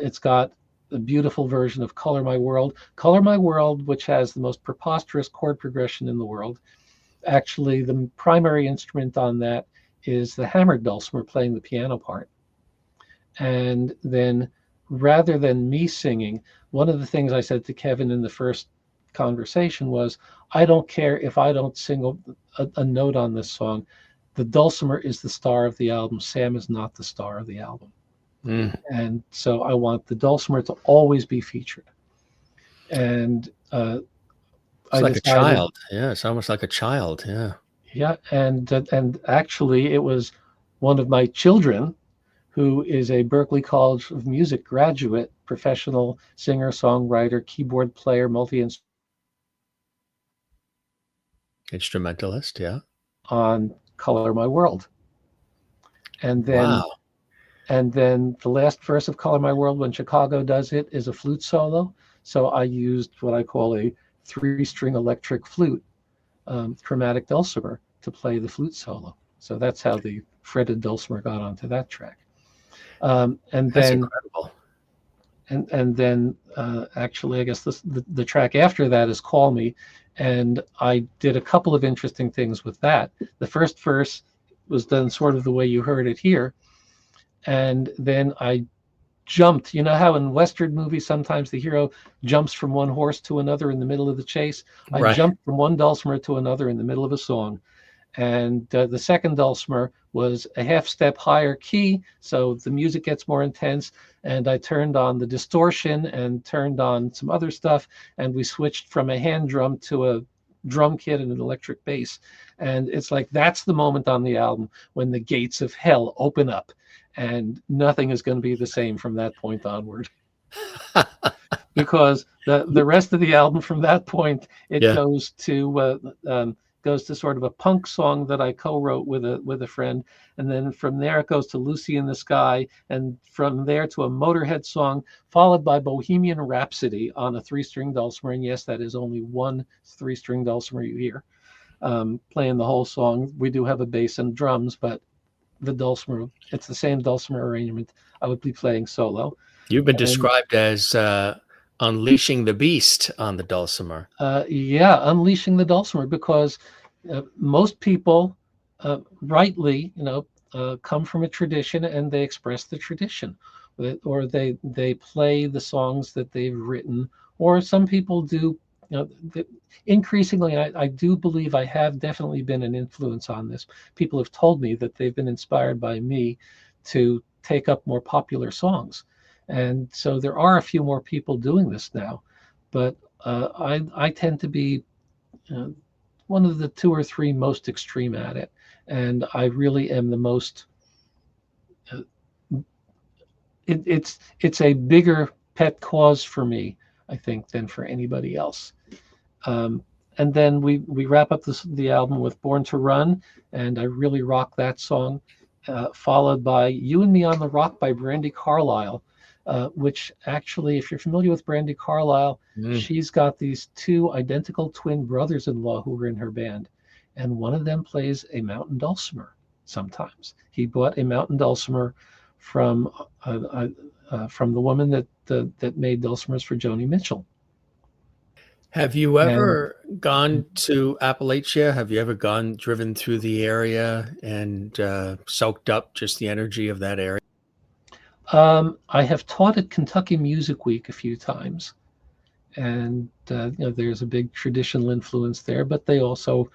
It's got a beautiful version of Color My World. Color My World, which has the most preposterous chord progression in the world. Actually, the primary instrument on that is the hammered dulcimer playing the piano part. And then rather than me singing, one of the things I said to Kevin in the first conversation was, I don't care if I don't sing a note on this song. The dulcimer is the star of the album. Sam is not the star of the album. And so I want the dulcimer to always be featured. And it's like a child. Yeah, it's almost like a child. Yeah. Yeah, and actually, it was one of my children, who is a Berklee College of Music graduate, professional singer, songwriter, keyboard player, instrumentalist, yeah, on Color My World. And then, wow. And then the last verse of Color My World, when Chicago does it, is a flute solo. So I used what I call a 3-string electric flute chromatic dulcimer to play the flute solo. So that's how the fretted dulcimer got onto that track. And That's then incredible. actually, I guess the track after that is Call Me. And I did a couple of interesting things with that. The first verse was done sort of the way you heard it here. And then I jumped. You know how in Western movies sometimes the hero jumps from one horse to another in the middle of the chase? I Right. jumped from one dulcimer to another in the middle of a song. And the second dulcimer was a half step higher key, so the music gets more intense. And I turned on the distortion and turned on some other stuff, and we switched from a hand drum to a drum kit and an electric bass. And it's like that's the moment on the album when the gates of hell open up, and nothing is going to be the same from that point onward. Because the rest of the album from that point it Yeah. goes to sort of a punk song that I co-wrote with a friend, and then from there it goes to Lucy in the Sky, and from there to a Motorhead song, followed by Bohemian Rhapsody on a three-string dulcimer. And yes, that is only one three-string dulcimer you hear playing the whole song. We do have a bass and drums, but the dulcimer, it's the same dulcimer arrangement I would be playing solo. You've been And described as unleashing the beast on the dulcimer. yeah, unleashing the dulcimer, because most people, rightly, come from a tradition and they express the tradition, or they play the songs that they've written, or some people do. Increasingly, I do believe I have definitely been an influence on this. People have told me that they've been inspired by me to take up more popular songs. And so there are a few more people doing this now, but I tend to be uh, one of the two or three most extreme at it, and I really am the most. Uh, it's a bigger pet cause for me, I think, than for anybody else. Um, and then we wrap up the album with Born to Run, and I really rock that song, followed by You and Me on the Rock by Brandy Carlisle, which actually, if you're familiar with Brandy Carlisle, Mm. she's got these two identical twin brothers-in-law who were in her band, and one of them plays a mountain dulcimer sometimes. He bought a mountain dulcimer from from the woman that made dulcimers for Joni Mitchell. Have you And ever gone to Appalachia? Have you ever driven through the area and soaked up just the energy of that area? I have taught at Kentucky Music Week a few times, and there's a big traditional influence there. But they also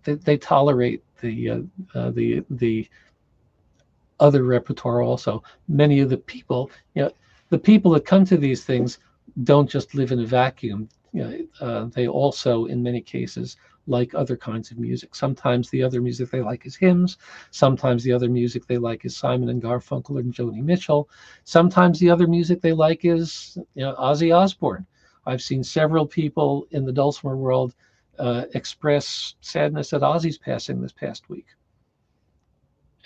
they tolerate the other repertoire also. Many of the people, the people that come to these things don't just live in a vacuum. They also, in many cases, like other kinds of music. Sometimes the other music they like is hymns. Sometimes the other music they like is Simon and Garfunkel and Joni Mitchell. Sometimes the other music they like is Ozzy Osbourne. I've seen several people in the dulcimer world express sadness at Ozzy's passing this past week.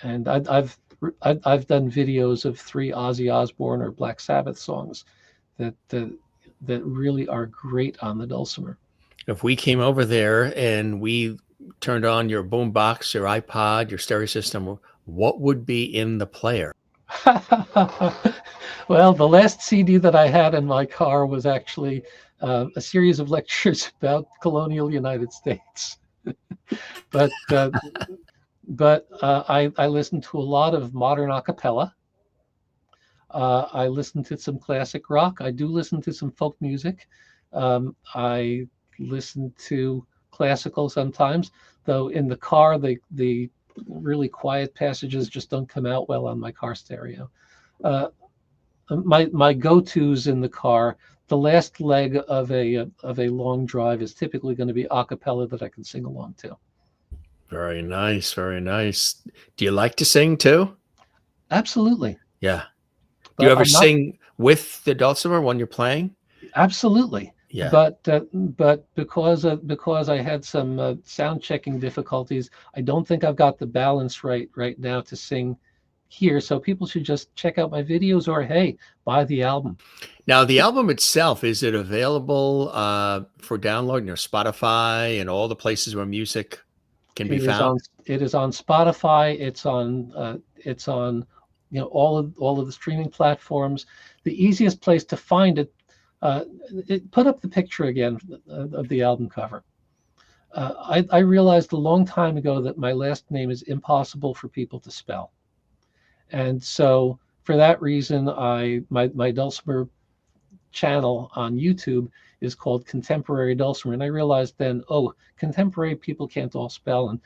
And I've done videos of 3 Ozzy Osbourne or Black Sabbath songs that really are great on the dulcimer. If we came over there and we turned on your boombox, your iPod, your stereo system, what would be in the player? Well, the last CD that I had in my car was actually a series of lectures about colonial United States. but I listened to a lot of modern a cappella. I listen to some classic rock. I do listen to some folk music. I listen to classical sometimes, though in the car, the really quiet passages just don't come out well on my car stereo. My go-tos in the car, the last leg of a long drive is typically going to be a cappella that I can sing along to. Very nice, very nice. Do you like to sing too? Absolutely. Yeah. Do you But ever I'm not. sing with the dulcimer when you're playing? Absolutely. Yeah. But because I had some sound checking difficulties, I don't think I've got the balance right now to sing here, so people should just check out my videos or, hey, buy the album. Now, the album itself, is it available for download, Spotify and all the places where music can be found? It is on Spotify. It's on all of the streaming platforms. The easiest place to find it, put up the picture again of the album cover. I realized a long time ago that my last name is impossible for people to spell, and so for that reason, my Dulcimer channel on YouTube is called Contemporary Dulcimer, and I realized then, oh, contemporary people can't all spell, and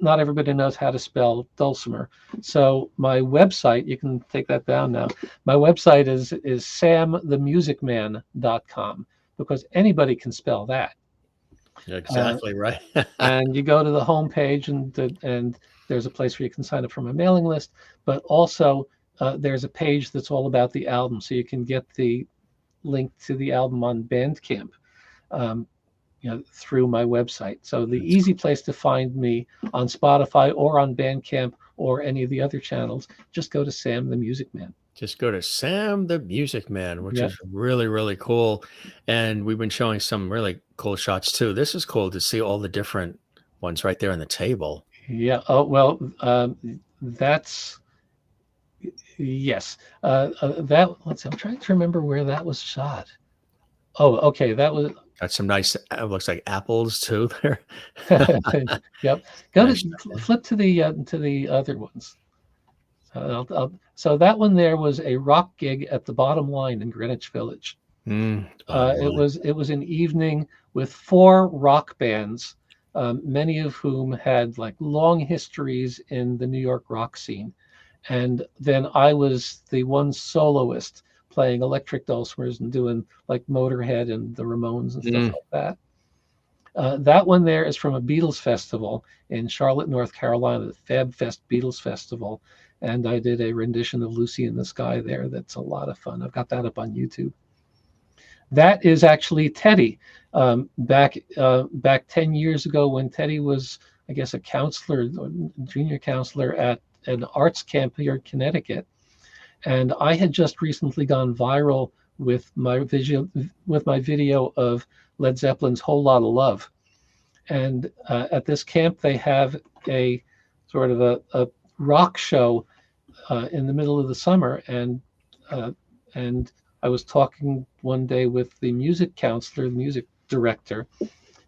not everybody knows how to spell Dulcimer. So my website, you can take that down now. My website is samthemusicman.com, because anybody can spell that. Exactly right. And you go to the homepage, and there's a place where you can sign up for my mailing list. But also there's a page that's all about the album, so you can get the link to the album on Bandcamp, through my website. So the easy place to find me on Spotify or on Bandcamp or any of the other channels, just go to Sam the Music Man. Just go to Sam the Music Man, which Yeah. is really, really cool. And we've been showing some really cool shots too. This is cool to see all the different ones right there on the table. Yeah. Oh, well, that's, yes. Let's see, I'm trying to remember where that was shot. Oh, okay. That was, Got some nice, looks like apples too there. yep. Nice. Flip to the other ones. So that one there was a rock gig at the Bottom Line in Greenwich Village. It was an evening with 4 rock bands, many of whom had like long histories in the New York rock scene, and then I was the one soloist playing electric dulcimers and doing like Motorhead and the Ramones and stuff like that. That one there is from a Beatles festival in Charlotte, North Carolina, the Fab Fest Beatles Festival. And I did a rendition of Lucy in the Sky there. That's a lot of fun. I've got that up on YouTube. That is actually Teddy. Back 10 years ago, when Teddy was, I guess, a counselor, junior counselor at an arts camp here in Connecticut. And I had just recently gone viral with my video of Led Zeppelin's Whole Lotta Love. And at this camp, they have a sort of a rock show in the middle of the summer. And I was talking one day with the music counselor, the music director,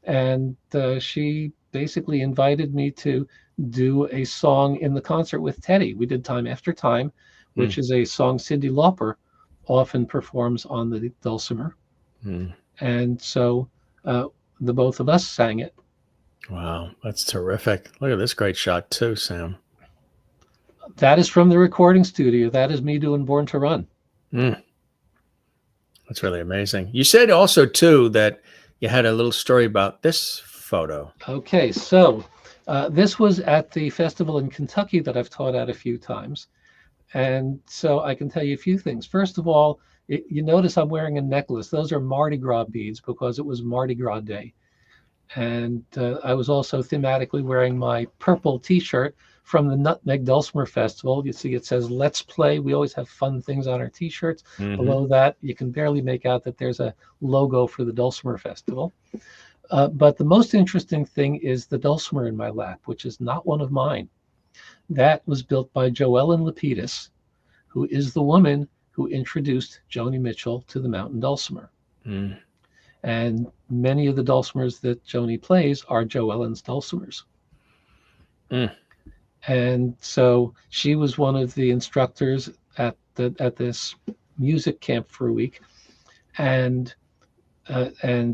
and she basically invited me to do a song in the concert with Teddy. We did Time After Time, which is a song Cyndi Lauper often performs on the dulcimer. And so the both of us sang it. Wow, that's terrific. Look at this great shot too, Sam. That is from the recording studio. That is me doing Born to Run. That's really amazing. You said also too that you had a little story about this photo. Okay, so this was at the festival in Kentucky that I've taught at a few times. And so I can tell you a few things. First of all, you notice I'm wearing a necklace. Those are Mardi Gras beads because it was Mardi Gras Day. And I was also thematically wearing my purple T-shirt from the Nutmeg Dulcimer Festival. You see it says, "Let's Play." We always have fun things on our T-shirts. Below that, you can barely make out that there's a logo for the Dulcimer Festival. But the most interesting thing is the dulcimer in my lap, which is not one of mine. That was built by Joellen Lapidus, who is the woman who introduced Joni Mitchell to the mountain dulcimer. And many of the dulcimers that Joni plays are Joellen's dulcimers. And so she was one of the instructors at this music camp for a week. And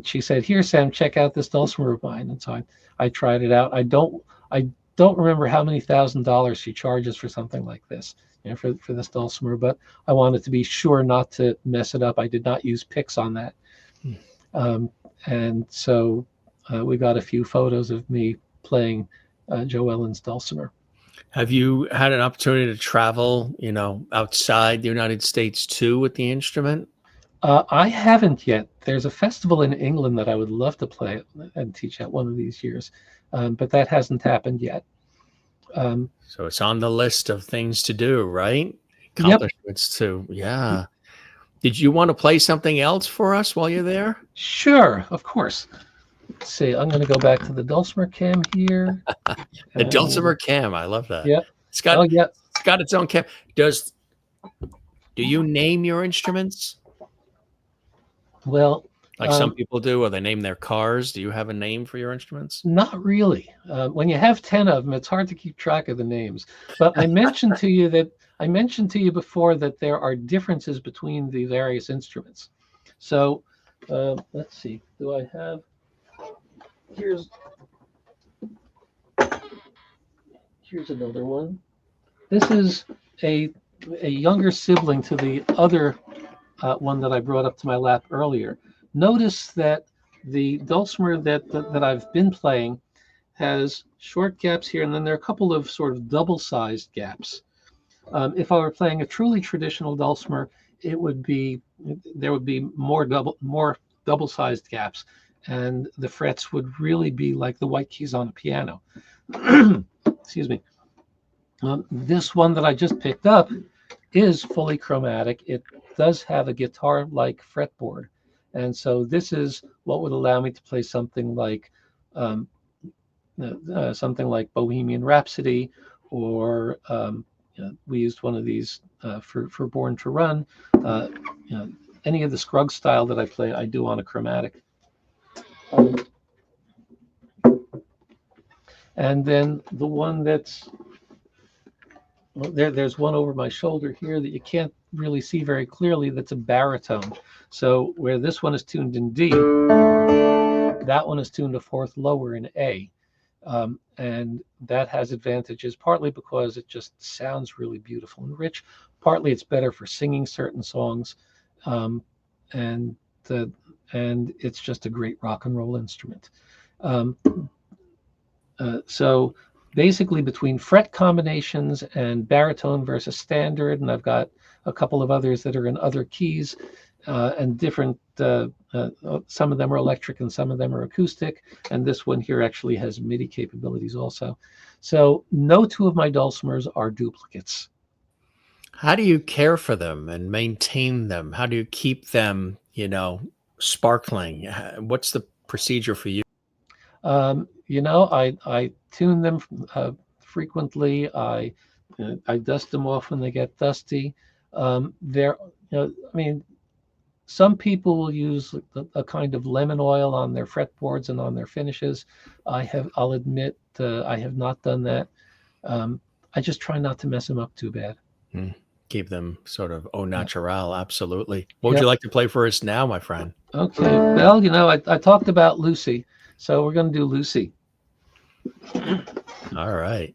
she said, "Here, Sam, check out this dulcimer of mine." And so I tried it out. I don't remember how many $1,000s she charges for something like this, for this dulcimer, but I wanted to be sure not to mess it up. I did not use picks on that. And so we got a few photos of me playing Joellen's dulcimer. Have you had an opportunity to travel, outside the United States too with the instrument? I haven't yet. There's a festival in England that I would love to play and teach at one of these years, but that hasn't happened yet. So it's on the list of things to do, right? Yep, Accomplishments too. Yeah. Did you want to play something else for us while you're there? sure, of course. Let's see, I'm going to go back to the Dulcimer cam here. The And dulcimer cam. I love that. yep. It's Oh, got yeah. it's got its own cam. Do you name your instruments Well, like some people do, or they name their cars? Do you have a name for your instruments? not really. When you have 10 of them, it's hard to keep track of the names. But I mentioned to you before that there are differences between the various instruments. So let's see. Do I have? Here's here's another one. This is a younger sibling to the other one that I brought up to my lap earlier. Notice that the dulcimer that I've been playing has short gaps here, and then there are a couple of sort of double-sized gaps. If I were playing a truly traditional dulcimer, there would be more double-sized gaps, and the frets would really be like the white keys on a piano. Excuse me. This one that I just picked up is fully chromatic. It does have a guitar-like fretboard, and so this is what would allow me to play um, something like Bohemian Rhapsody, or we used one of these for Born to Run. Uh, you know, any of the Scruggs style that I play, I do on a chromatic. And then the one that's there's one over my shoulder here that you can't really see very clearly. That's a baritone. So where this one is tuned in D, that one is tuned a fourth lower in A. And that has advantages, partly because it just sounds really beautiful and rich. Partly it's better for singing certain songs, um, and the and it's just a great rock and roll instrument. Um, so basically, between fret combinations and baritone versus standard, and I've got a couple of others that are in other keys and different. Some of them are electric and some of them are acoustic, and this one here actually has MIDI capabilities also. So no two of my dulcimers are duplicates. How do you care for them and maintain them? How do you keep them, sparkling? What's the procedure for you? I tune them frequently. I dust them off when they get dusty. I mean, some people will use a kind of lemon oil on their fretboards and on their finishes. I'll admit, I have not done that. I just try not to mess them up too bad. Hmm. Keep them sort of au Yeah. naturel. Absolutely. What would Yep. you like to play for us now, my friend? Okay. Well, I talked about Lucy, so we're going to do Lucy. All right.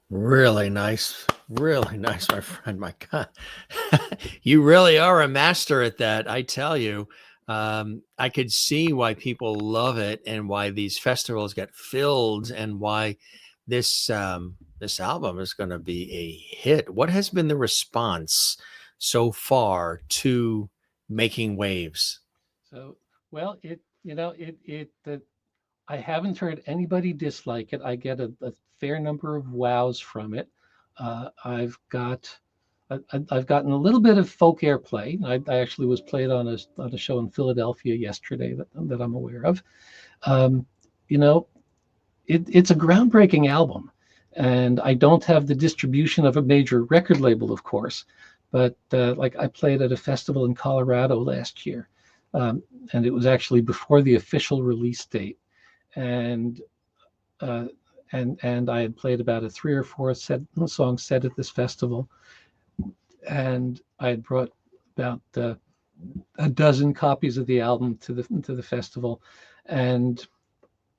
Really nice, my friend. My God, you really are a master at that. I tell you, I could see why people love it and why these festivals get filled and why this album is going to be a hit. What has been the response so far to Making Waves? So, well, I haven't heard anybody dislike it. I get a fair number of wows from it. I've got I've gotten a little bit of folk airplay. I actually was played on a show in Philadelphia yesterday that I'm aware of. Um, you know, it's a groundbreaking album, and I don't have the distribution of a major record label, of course, but like I played at a festival in Colorado last year, and it was actually before the official release date, and uh, and I had played about a three or four song set at this festival, and I had brought about a dozen copies of the album to the festival, and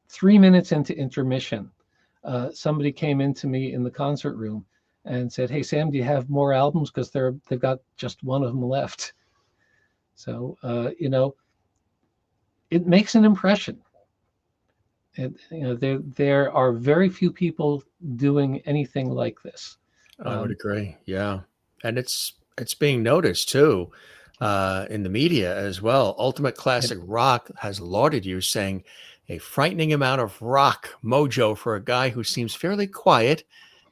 3 minutes into intermission, somebody came into me in the concert room and said, "Hey Sam, do you have more albums? Because they've got just one of them left." So it makes an impression. There are very few people doing anything like this. I would Um, agree. Yeah. And it's being noticed too in the media as well. Ultimate yeah, Classic Rock has lauded you, saying a frightening amount of rock mojo for a guy who seems fairly quiet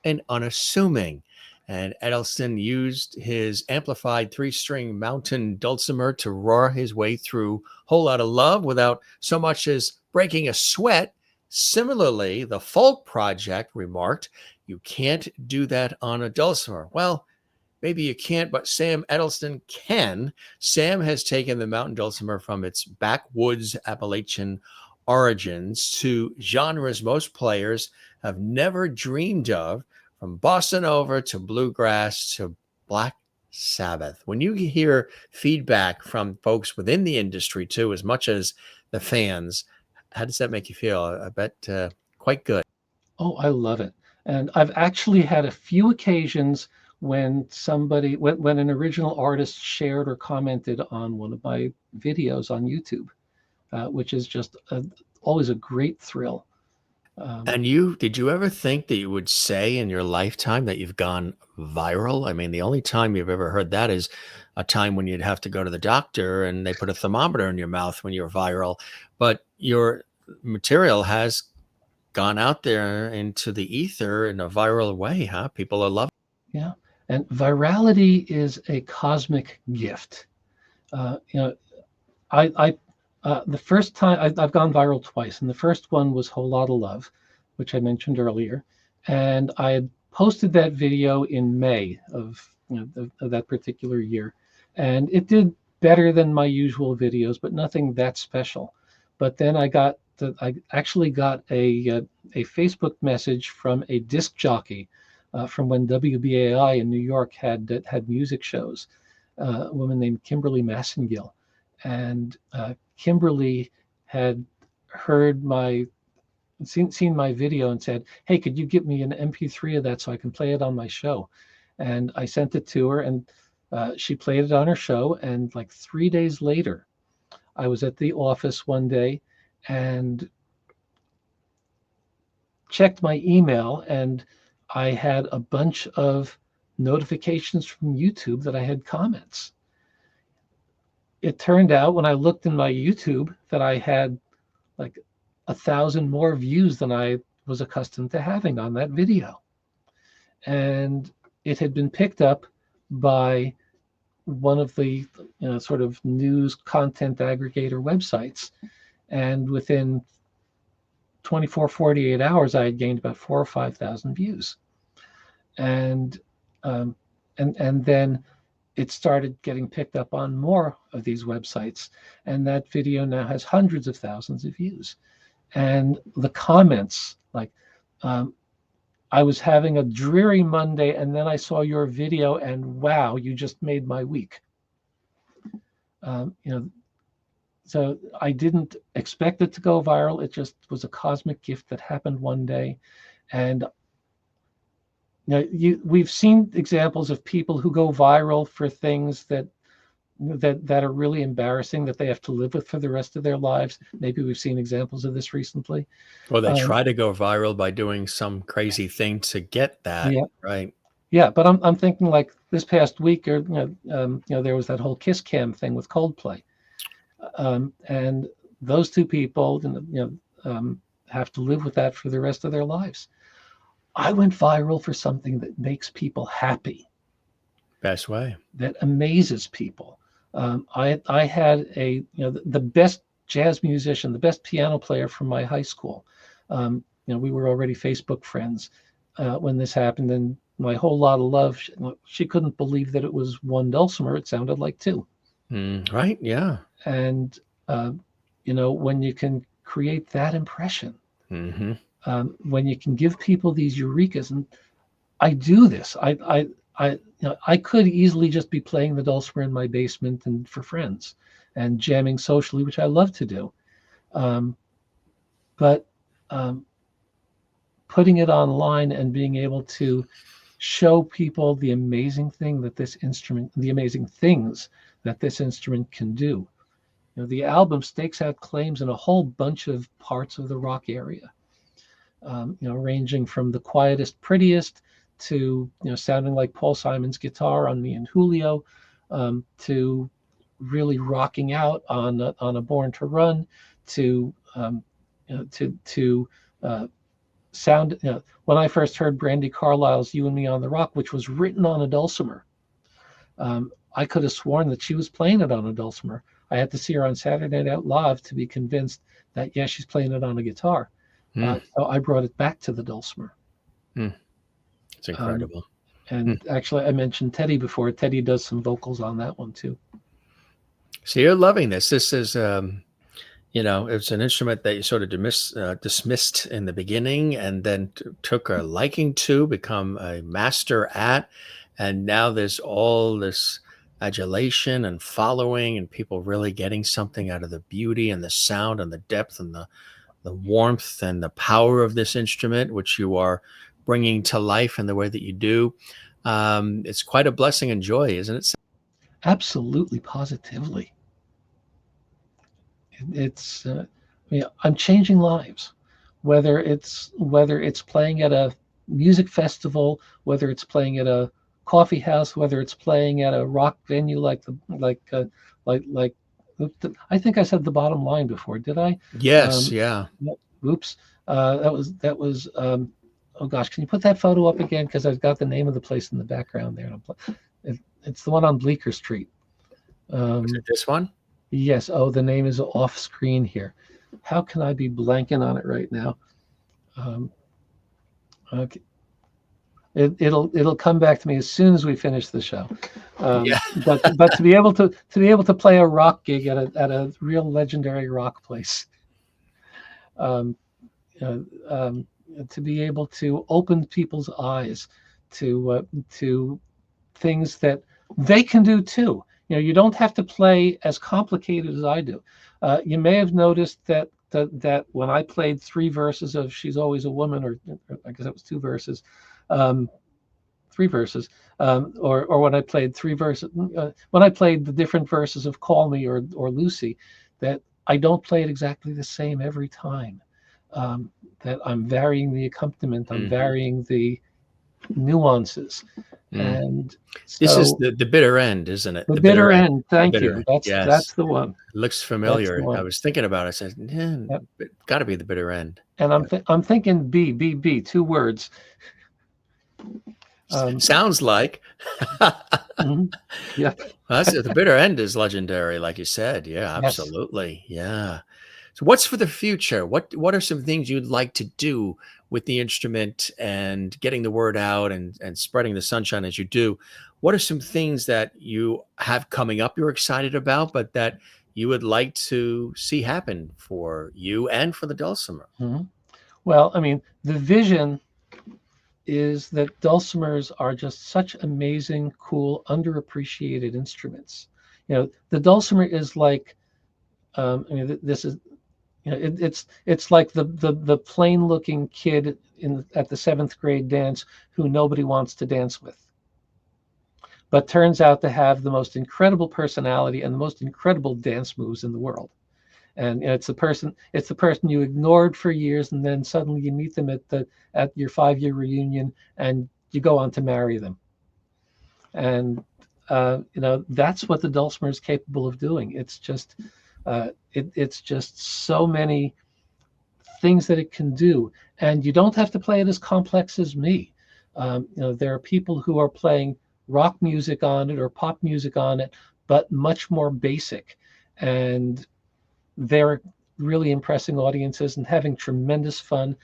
and unassuming. And Edelston used his amplified three-string mountain dulcimer to roar his way through Whole Lot of Love without so much as breaking a sweat. Similarly, the Folk Project remarked, you can't do that on a dulcimer. Well, maybe you can't, but Sam Edelston can. Sam has taken the mountain dulcimer from its backwoods Appalachian origins to genres most players have never dreamed of, from bossa nova to bluegrass to Black Sabbath. When you hear feedback from folks within the industry too, as much as the fans, how does that make you feel? I bet quite good. oh, I love it. And I've actually had a few occasions when an original artist shared or commented on one of my videos on YouTube, which is just always a great thrill. Um, And did you ever think that you would say in your lifetime that you've gone viral? I mean, the only time you've ever heard that is a time when you'd have to go to the doctor and they put a thermometer in your mouth when you're viral. But your material has gone out there into the ether in a viral way, huh? People are loving. yeah, and virality is a cosmic gift. Uh, you know, I the first time I've gone viral twice, and the first one was "Whole Lot of Love," which I mentioned earlier, and I had posted that video in May of that particular year, and it did better than my usual videos, but nothing that special. But then I actually got a Facebook message from a disc jockey from when WBAI in New York had music shows, a woman named Kimberly Massengill, and Kimberly had heard seen my video and said, "Hey, could you get me an MP3 of that so I can play it on my show?" And I sent it to her, and she played it on her show. And like 3 days later, I was at the office one day and checked my email, and I had a bunch of notifications from YouTube that I had comments. It turned out when I looked in my YouTube that I had like 1,000 more views than I was accustomed to having on that video. And it had been picked up by one of the sort of news content aggregator websites. And within 24, 48 hours, I had gained about 4 or 5,000 views. And um, and then it started getting picked up on more of these websites. And that video now has hundreds of thousands of views. And the comments, like, um, I was having a dreary Monday, and then I saw your video, and wow, you just made my week. Um, you know, so I didn't expect it to go viral. It just was a cosmic gift that happened one day, and we've seen examples of people who go viral for things that are really embarrassing that they have to live with for the rest of their lives. Maybe we've seen examples of this recently. Or they Um, try to go viral by doing some crazy thing to get that, yeah, right? yeah, but I'm thinking like this past week, or there was that whole Kiss Cam thing with Coldplay, and those two people, have to live with that for the rest of their lives. I went viral for something that makes people happy, Best way. that amazes people. I had the best jazz musician, the best piano player from my high school. We were already Facebook friends when this happened, and my whole lot of love. She couldn't believe that it was one dulcimer. It sounded like two. Right? Yeah. And when you can create that impression, Hmm. when you can give people these eurekas, and I do this. I could easily just be playing the dulcimer in my basement and for friends and jamming socially, which I love to do. But putting it online and being able to show people the amazing things that this instrument can do. The album stakes out claims in a whole bunch of parts of the rock area, ranging from the quietest, prettiest to sounding like Paul Simon's guitar on Me and Julio, to really rocking out on a Born to Run, to to sound. When I first heard Brandi Carlile's "You and Me on the Rock," which was written on a dulcimer, I could have sworn that she was playing it on a dulcimer. I had to see her on Saturday Night Live to be convinced that yes, she's playing it on a guitar. Mm. So I brought it back to the dulcimer. It's incredible. And actually, I mentioned Teddy before. Teddy does some vocals on that one too. So you're loving this. This is, it's an instrument that you sort of dismissed in the beginning, and then took a liking to, become a master at, and now there's all this adulation and following, and people really getting something out of the beauty and the sound and the depth and the warmth and the power of this instrument, which you are bringing to life in the way that you do. It's quite a blessing and joy, isn't it? Absolutely, positively. It's I'm changing lives, whether it's playing at a music festival, whether it's playing at a coffee house, whether it's playing at a rock venue like I think I said the bottom line before, did I? Yes. Yeah. Oops. That was. Oh gosh, can you put that photo up again? Because I've got the name of the place in the background there. It's the one on Bleecker Street. Is it this one? Yes. Oh, the name is off screen here. How can I be blanking on it right now? Okay. It'll come back to me as soon as we finish the show. Yeah. but to be able to play a rock gig at a real legendary rock place, to be able to open people's eyes to things that they can do too. You don't have to play as complicated as I do. You may have noticed that when I played 3 verses of "She's Always a Woman," or I guess that was 2 verses, 3 verses, or when I played 3 verses, when I played the different verses of "Call Me" or "Lucy," that I don't play it exactly the same every time. That I'm varying the accompaniment, I'm varying the nuances. And so, this is the bitter end, isn't it? the bitter end. Thank you. End. That's Yes. the one. It looks familiar. One. I was thinking about it. I said, Yep. it got to be the bitter end. And I'm thinking B, 2 words. Sounds like. Yeah. That's the bitter end is legendary, like you said. Yeah, absolutely. Yes. Yeah. So what's for the future? What are some things you'd like to do with the instrument and getting the word out and spreading the sunshine as you do? What are some things that you have coming up you're excited about, but that you would like to see happen for you and for the dulcimer? Well, I mean, the vision is that dulcimers are just such amazing, cool, underappreciated instruments. The dulcimer is like, this is, It's like the plain looking kid at the seventh grade dance who nobody wants to dance with, but turns out to have the most incredible personality and the most incredible dance moves in the world. And it's the person you ignored for years, and then suddenly you meet them at your 5-year reunion, and you go on to marry them. And that's what the dulcimer is capable of doing. It's just so many things that it can do, and you don't have to play it as complex as me. There are people who are playing rock music on it or pop music on it, but much more basic, and they're really impressing audiences and having tremendous fun.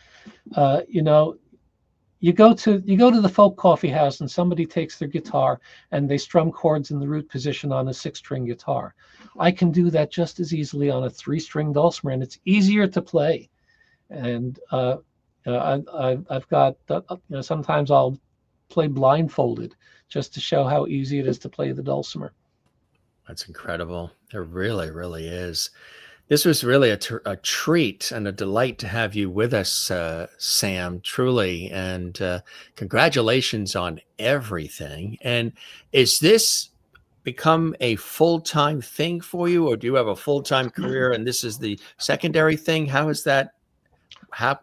You go to the folk coffee house and somebody takes their guitar and they strum chords in the root position on a 6-string guitar. I can do that just as easily on a 3-string dulcimer, and it's easier to play. And I've got sometimes I'll play blindfolded just to show how easy it is to play the dulcimer. That's incredible. It really, really is. This was really a treat and a delight to have you with us, Sam, truly. And congratulations on everything. And is this become a full-time thing for you, or do you have a full-time career and this is the secondary thing? How has that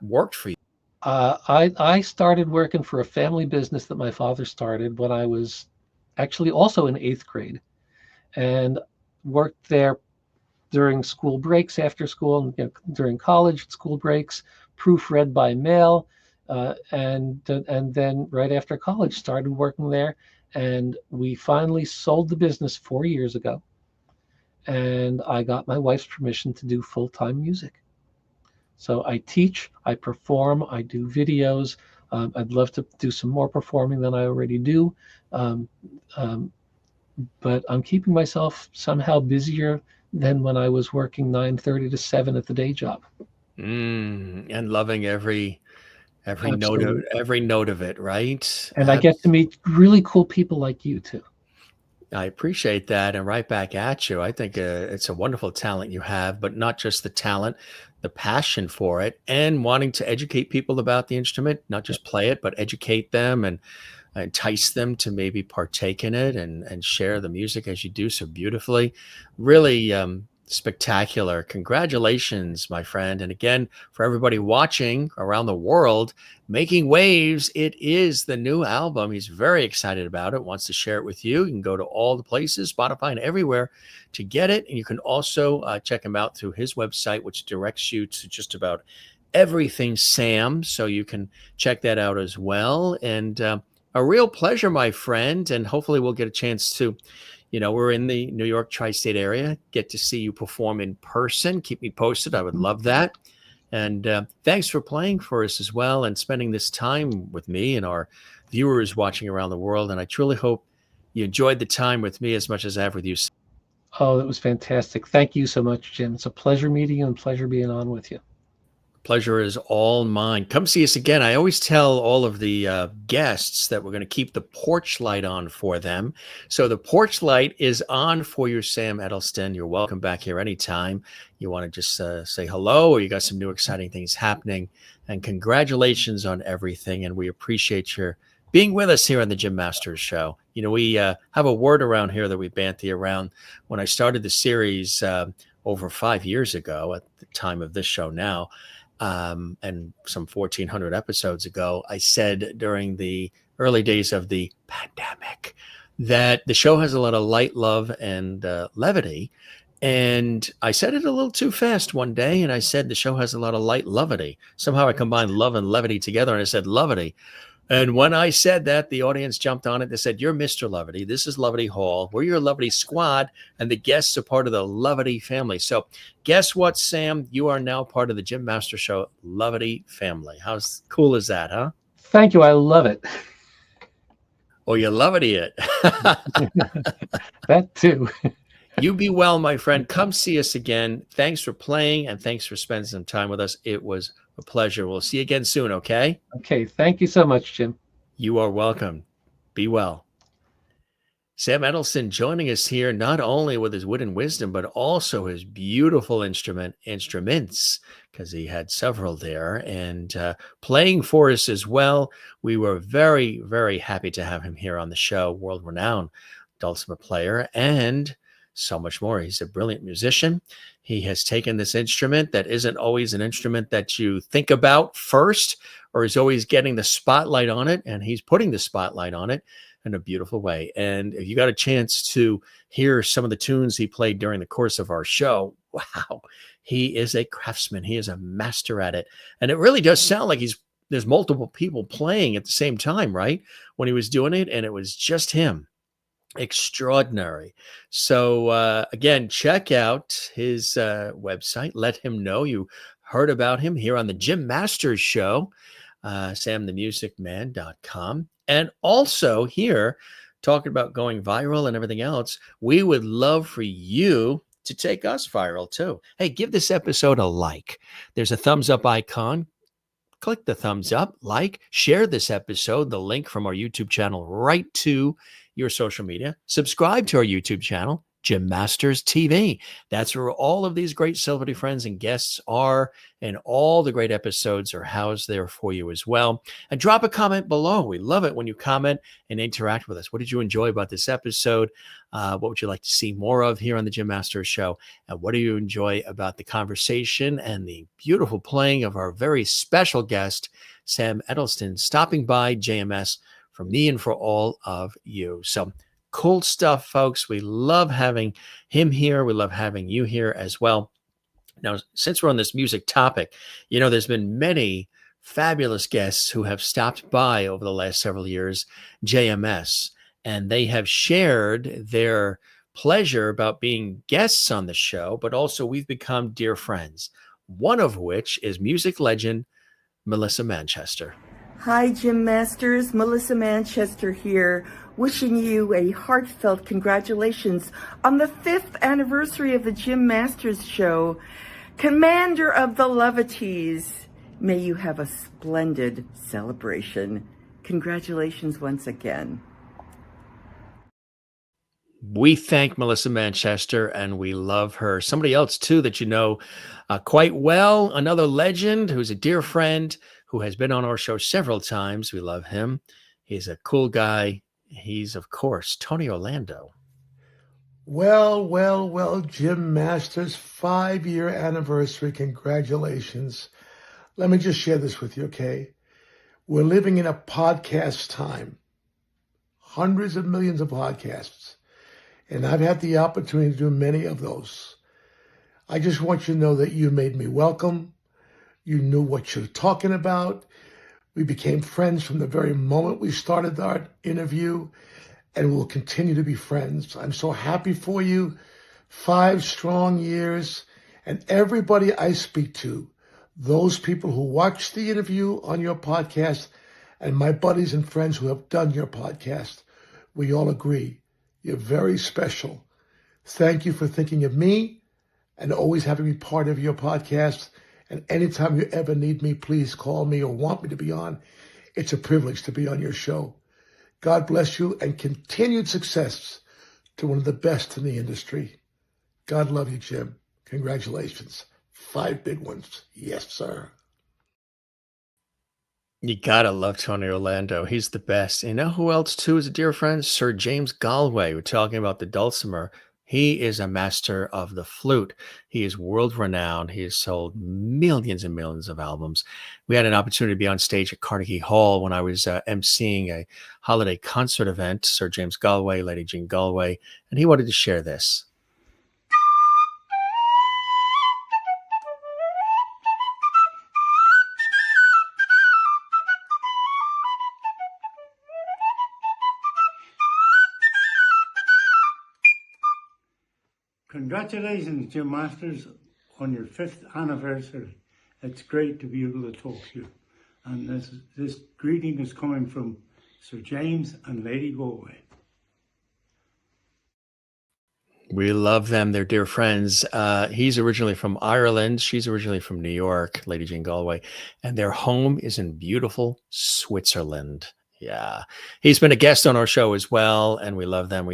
worked for you? I started working for a family business that my father started when I was actually also in 8th grade, and worked there during school breaks, after school, and during college school breaks, proofread by mail, and then right after college started working there. And we finally sold the business 4 years ago, and I got my wife's permission to do full-time music. So I teach, I perform, I do videos. I'd love to do some more performing than I already do, but I'm keeping myself somehow busier than when I was working 9:30 to 7 at the day job. And loving every Absolutely. note of it, right? And I get to meet really cool people like you too. I appreciate that, and right back at you. I think it's a wonderful talent you have, but not just the talent, the passion for it, and wanting to educate people about the instrument, not just play it, but educate them and entice them to maybe partake in it and share the music as you do so beautifully. Really spectacular. Congratulations, my friend. And again, for everybody watching around the world, Making Waves, it is the new album. He's very excited about it, wants to share it with you. You can go to all the places, Spotify and everywhere, to get it. And you can also check him out through his website, which directs you to just about everything Sam. So you can check that out as well. And a real pleasure, my friend. And hopefully we'll get a chance to, we're in the New York tri-state area, get to see you perform in person. Keep me posted. I would love that. And thanks for playing for us as well and spending this time with me and our viewers watching around the world. And I truly hope you enjoyed the time with me as much as I have with you. Oh, that was fantastic. Thank you so much, Jim. It's a pleasure meeting you and pleasure being on with you. Pleasure is all mine. Come see us again. I always tell all of the guests that we're going to keep the porch light on for them. So the porch light is on for you, Sam Edelston. You're welcome back here anytime. You want to just say hello, or you got some new exciting things happening. And congratulations on everything. And we appreciate your being with us here on the Jim Masters Show. We have a word around here that we banty around. When I started the series over 5 years ago, at the time of this show now, and some 1,400 episodes ago, I said during the early days of the pandemic that the show has a lot of light, love, and levity. And I said it a little too fast one day, and I said the show has a lot of light levity. Somehow I combined love and levity together, and I said levity. And when I said that, the audience jumped on it. They said, "You're Mr. Levity. This is Levity Hall. We're your Levity Squad, and the guests are part of the Levity family." So guess what, Sam? You are now part of the Jim Master Show Levity family. How cool is that, huh? Thank you. I love it. Oh, you Levity it. That too. You be well, my friend. Come see us again. Thanks for playing, and thanks for spending some time with us. It was a pleasure. We'll see you again soon, okay? Okay. Thank you so much, Jim. You are welcome. Be well. Sam Edelston joining us here, not only with his wit and wisdom, but also his beautiful instruments, because he had several there, and playing for us as well. We were very, very happy to have him here on the show, world-renowned dulcimer player, and so much more. He's a brilliant musician. He has taken this instrument that isn't always an instrument that you think about first, or is always getting the spotlight on it, and he's putting the spotlight on it in a beautiful way. And if you got a chance to hear some of the tunes he played during the course of our show, wow, he is a craftsman. He is a master at it. And it really does sound like there's multiple people playing at the same time, right? When he was doing it, and it was just him. Extraordinary. So again, check out his website. Let him know you heard about him here on the Jim Masters Show, samthemusicman.com. And also here, talking about going viral and everything else, we would love for you to take us viral too. Hey, give this episode a like. There's a thumbs up icon. Click the thumbs up, like, share this episode, the link from our YouTube channel right to your social media. Subscribe to our YouTube channel, Jim Masters TV. That's where all of these great celebrity friends and guests are, and all the great episodes are housed there for you as well. And drop a comment below. We love it when you comment and interact with us. What did you enjoy about this episode? What would you like to see more of here on the Jim Masters Show? And what do you enjoy about the conversation and the beautiful playing of our very special guest, Sam Edelston, stopping by JMS for me and for all of you. So cool stuff, folks. We love having him here. We love having you here as well. Now, since we're on this music topic, there's been many fabulous guests who have stopped by over the last several years, JMS, and they have shared their pleasure about being guests on the show, but also we've become dear friends, one of which is music legend Melissa Manchester. Hi, Jim Masters. Melissa Manchester here, wishing you a heartfelt congratulations on the 5th anniversary of the Jim Masters Show. Commander of the Levities, may you have a splendid celebration. Congratulations once again. We thank Melissa Manchester, and we love her. Somebody else, too, that you know quite well, another legend who's a dear friend, who has been on our show several times. We love him. He's a cool guy. He's, of course, Tony Orlando. Well, Jim Masters, 5-year anniversary. Congratulations. Let me just share this with you, okay? We're living in a podcast time. Hundreds of millions of podcasts. And I've had the opportunity to do many of those. I just want you to know that you made me welcome. You knew what you're talking about. We became friends from the very moment we started our interview, and we'll continue to be friends. I'm so happy for you. 5 strong years, and everybody I speak to, those people who watch the interview on your podcast, and my buddies and friends who have done your podcast, we all agree you're very special. Thank you for thinking of me and always having me part of your podcast. And anytime you ever need me, please call me or want me to be on. It's a privilege to be on your show. God bless you and continued success to one of the best in the industry. God love you, Jim. Congratulations. 5 big ones. Yes, sir. You gotta love Tony Orlando. He's the best. You know who else, too, is a dear friend? Sir James Galway. We're talking about the dulcimer. He is a master of the flute. He is world-renowned. He has sold millions and millions of albums. We had an opportunity to be on stage at Carnegie Hall when I was emceeing a holiday concert event, Sir James Galway, Lady Jean Galway, and he wanted to share this. Congratulations, Jim Masters, on your 5th anniversary. It's great to be able to talk to you. And this greeting is coming from Sir James and Lady Galway. We love them. They're dear friends. He's originally from Ireland. She's originally from New York, Lady Jean Galway. And their home is in beautiful Switzerland. Yeah. He's been a guest on our show as well, and we love them.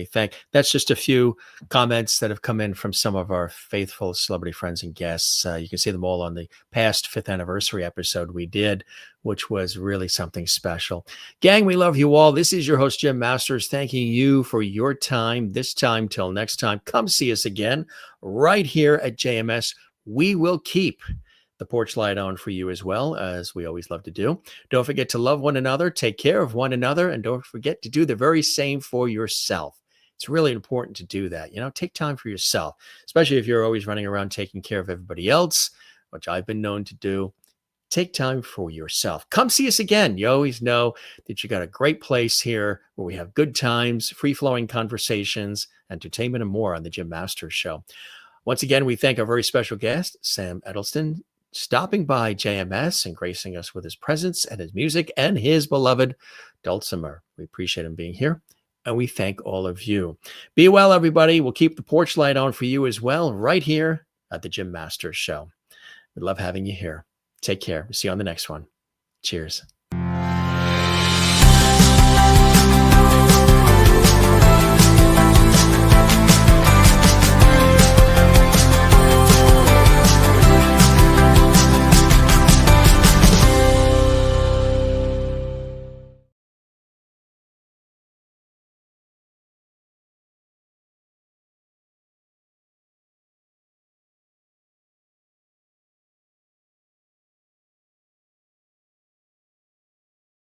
That's just a few comments that have come in from some of our faithful celebrity friends and guests. You can see them all on the past 5th anniversary episode we did, which was really something special. Gang, we love you all. This is your host, Jim Masters, thanking you for your time. This time till next time, come see us again right here at JMS. We will keep the porch light on for you as well, as we always love to do. Don't forget to love one another, take care of one another, and don't forget to do the very same for yourself. It's really important to do that. Take time for yourself, especially if you're always running around taking care of everybody else, which I've been known to do. Take time for yourself. Come see us again. You always know that you got a great place here where we have good times, free-flowing conversations, entertainment, and more on the Jim Masters Show. Once again, we thank our very special guest, Sam Edelston, stopping by JMS and gracing us with his presence and his music and his beloved Dulcimer. We appreciate him being here, and we thank all of you. Be well, everybody. We'll keep the porch light on for you as well right here at the Jim Masters Show. We love having you here. Take care. See you on the next one. Cheers.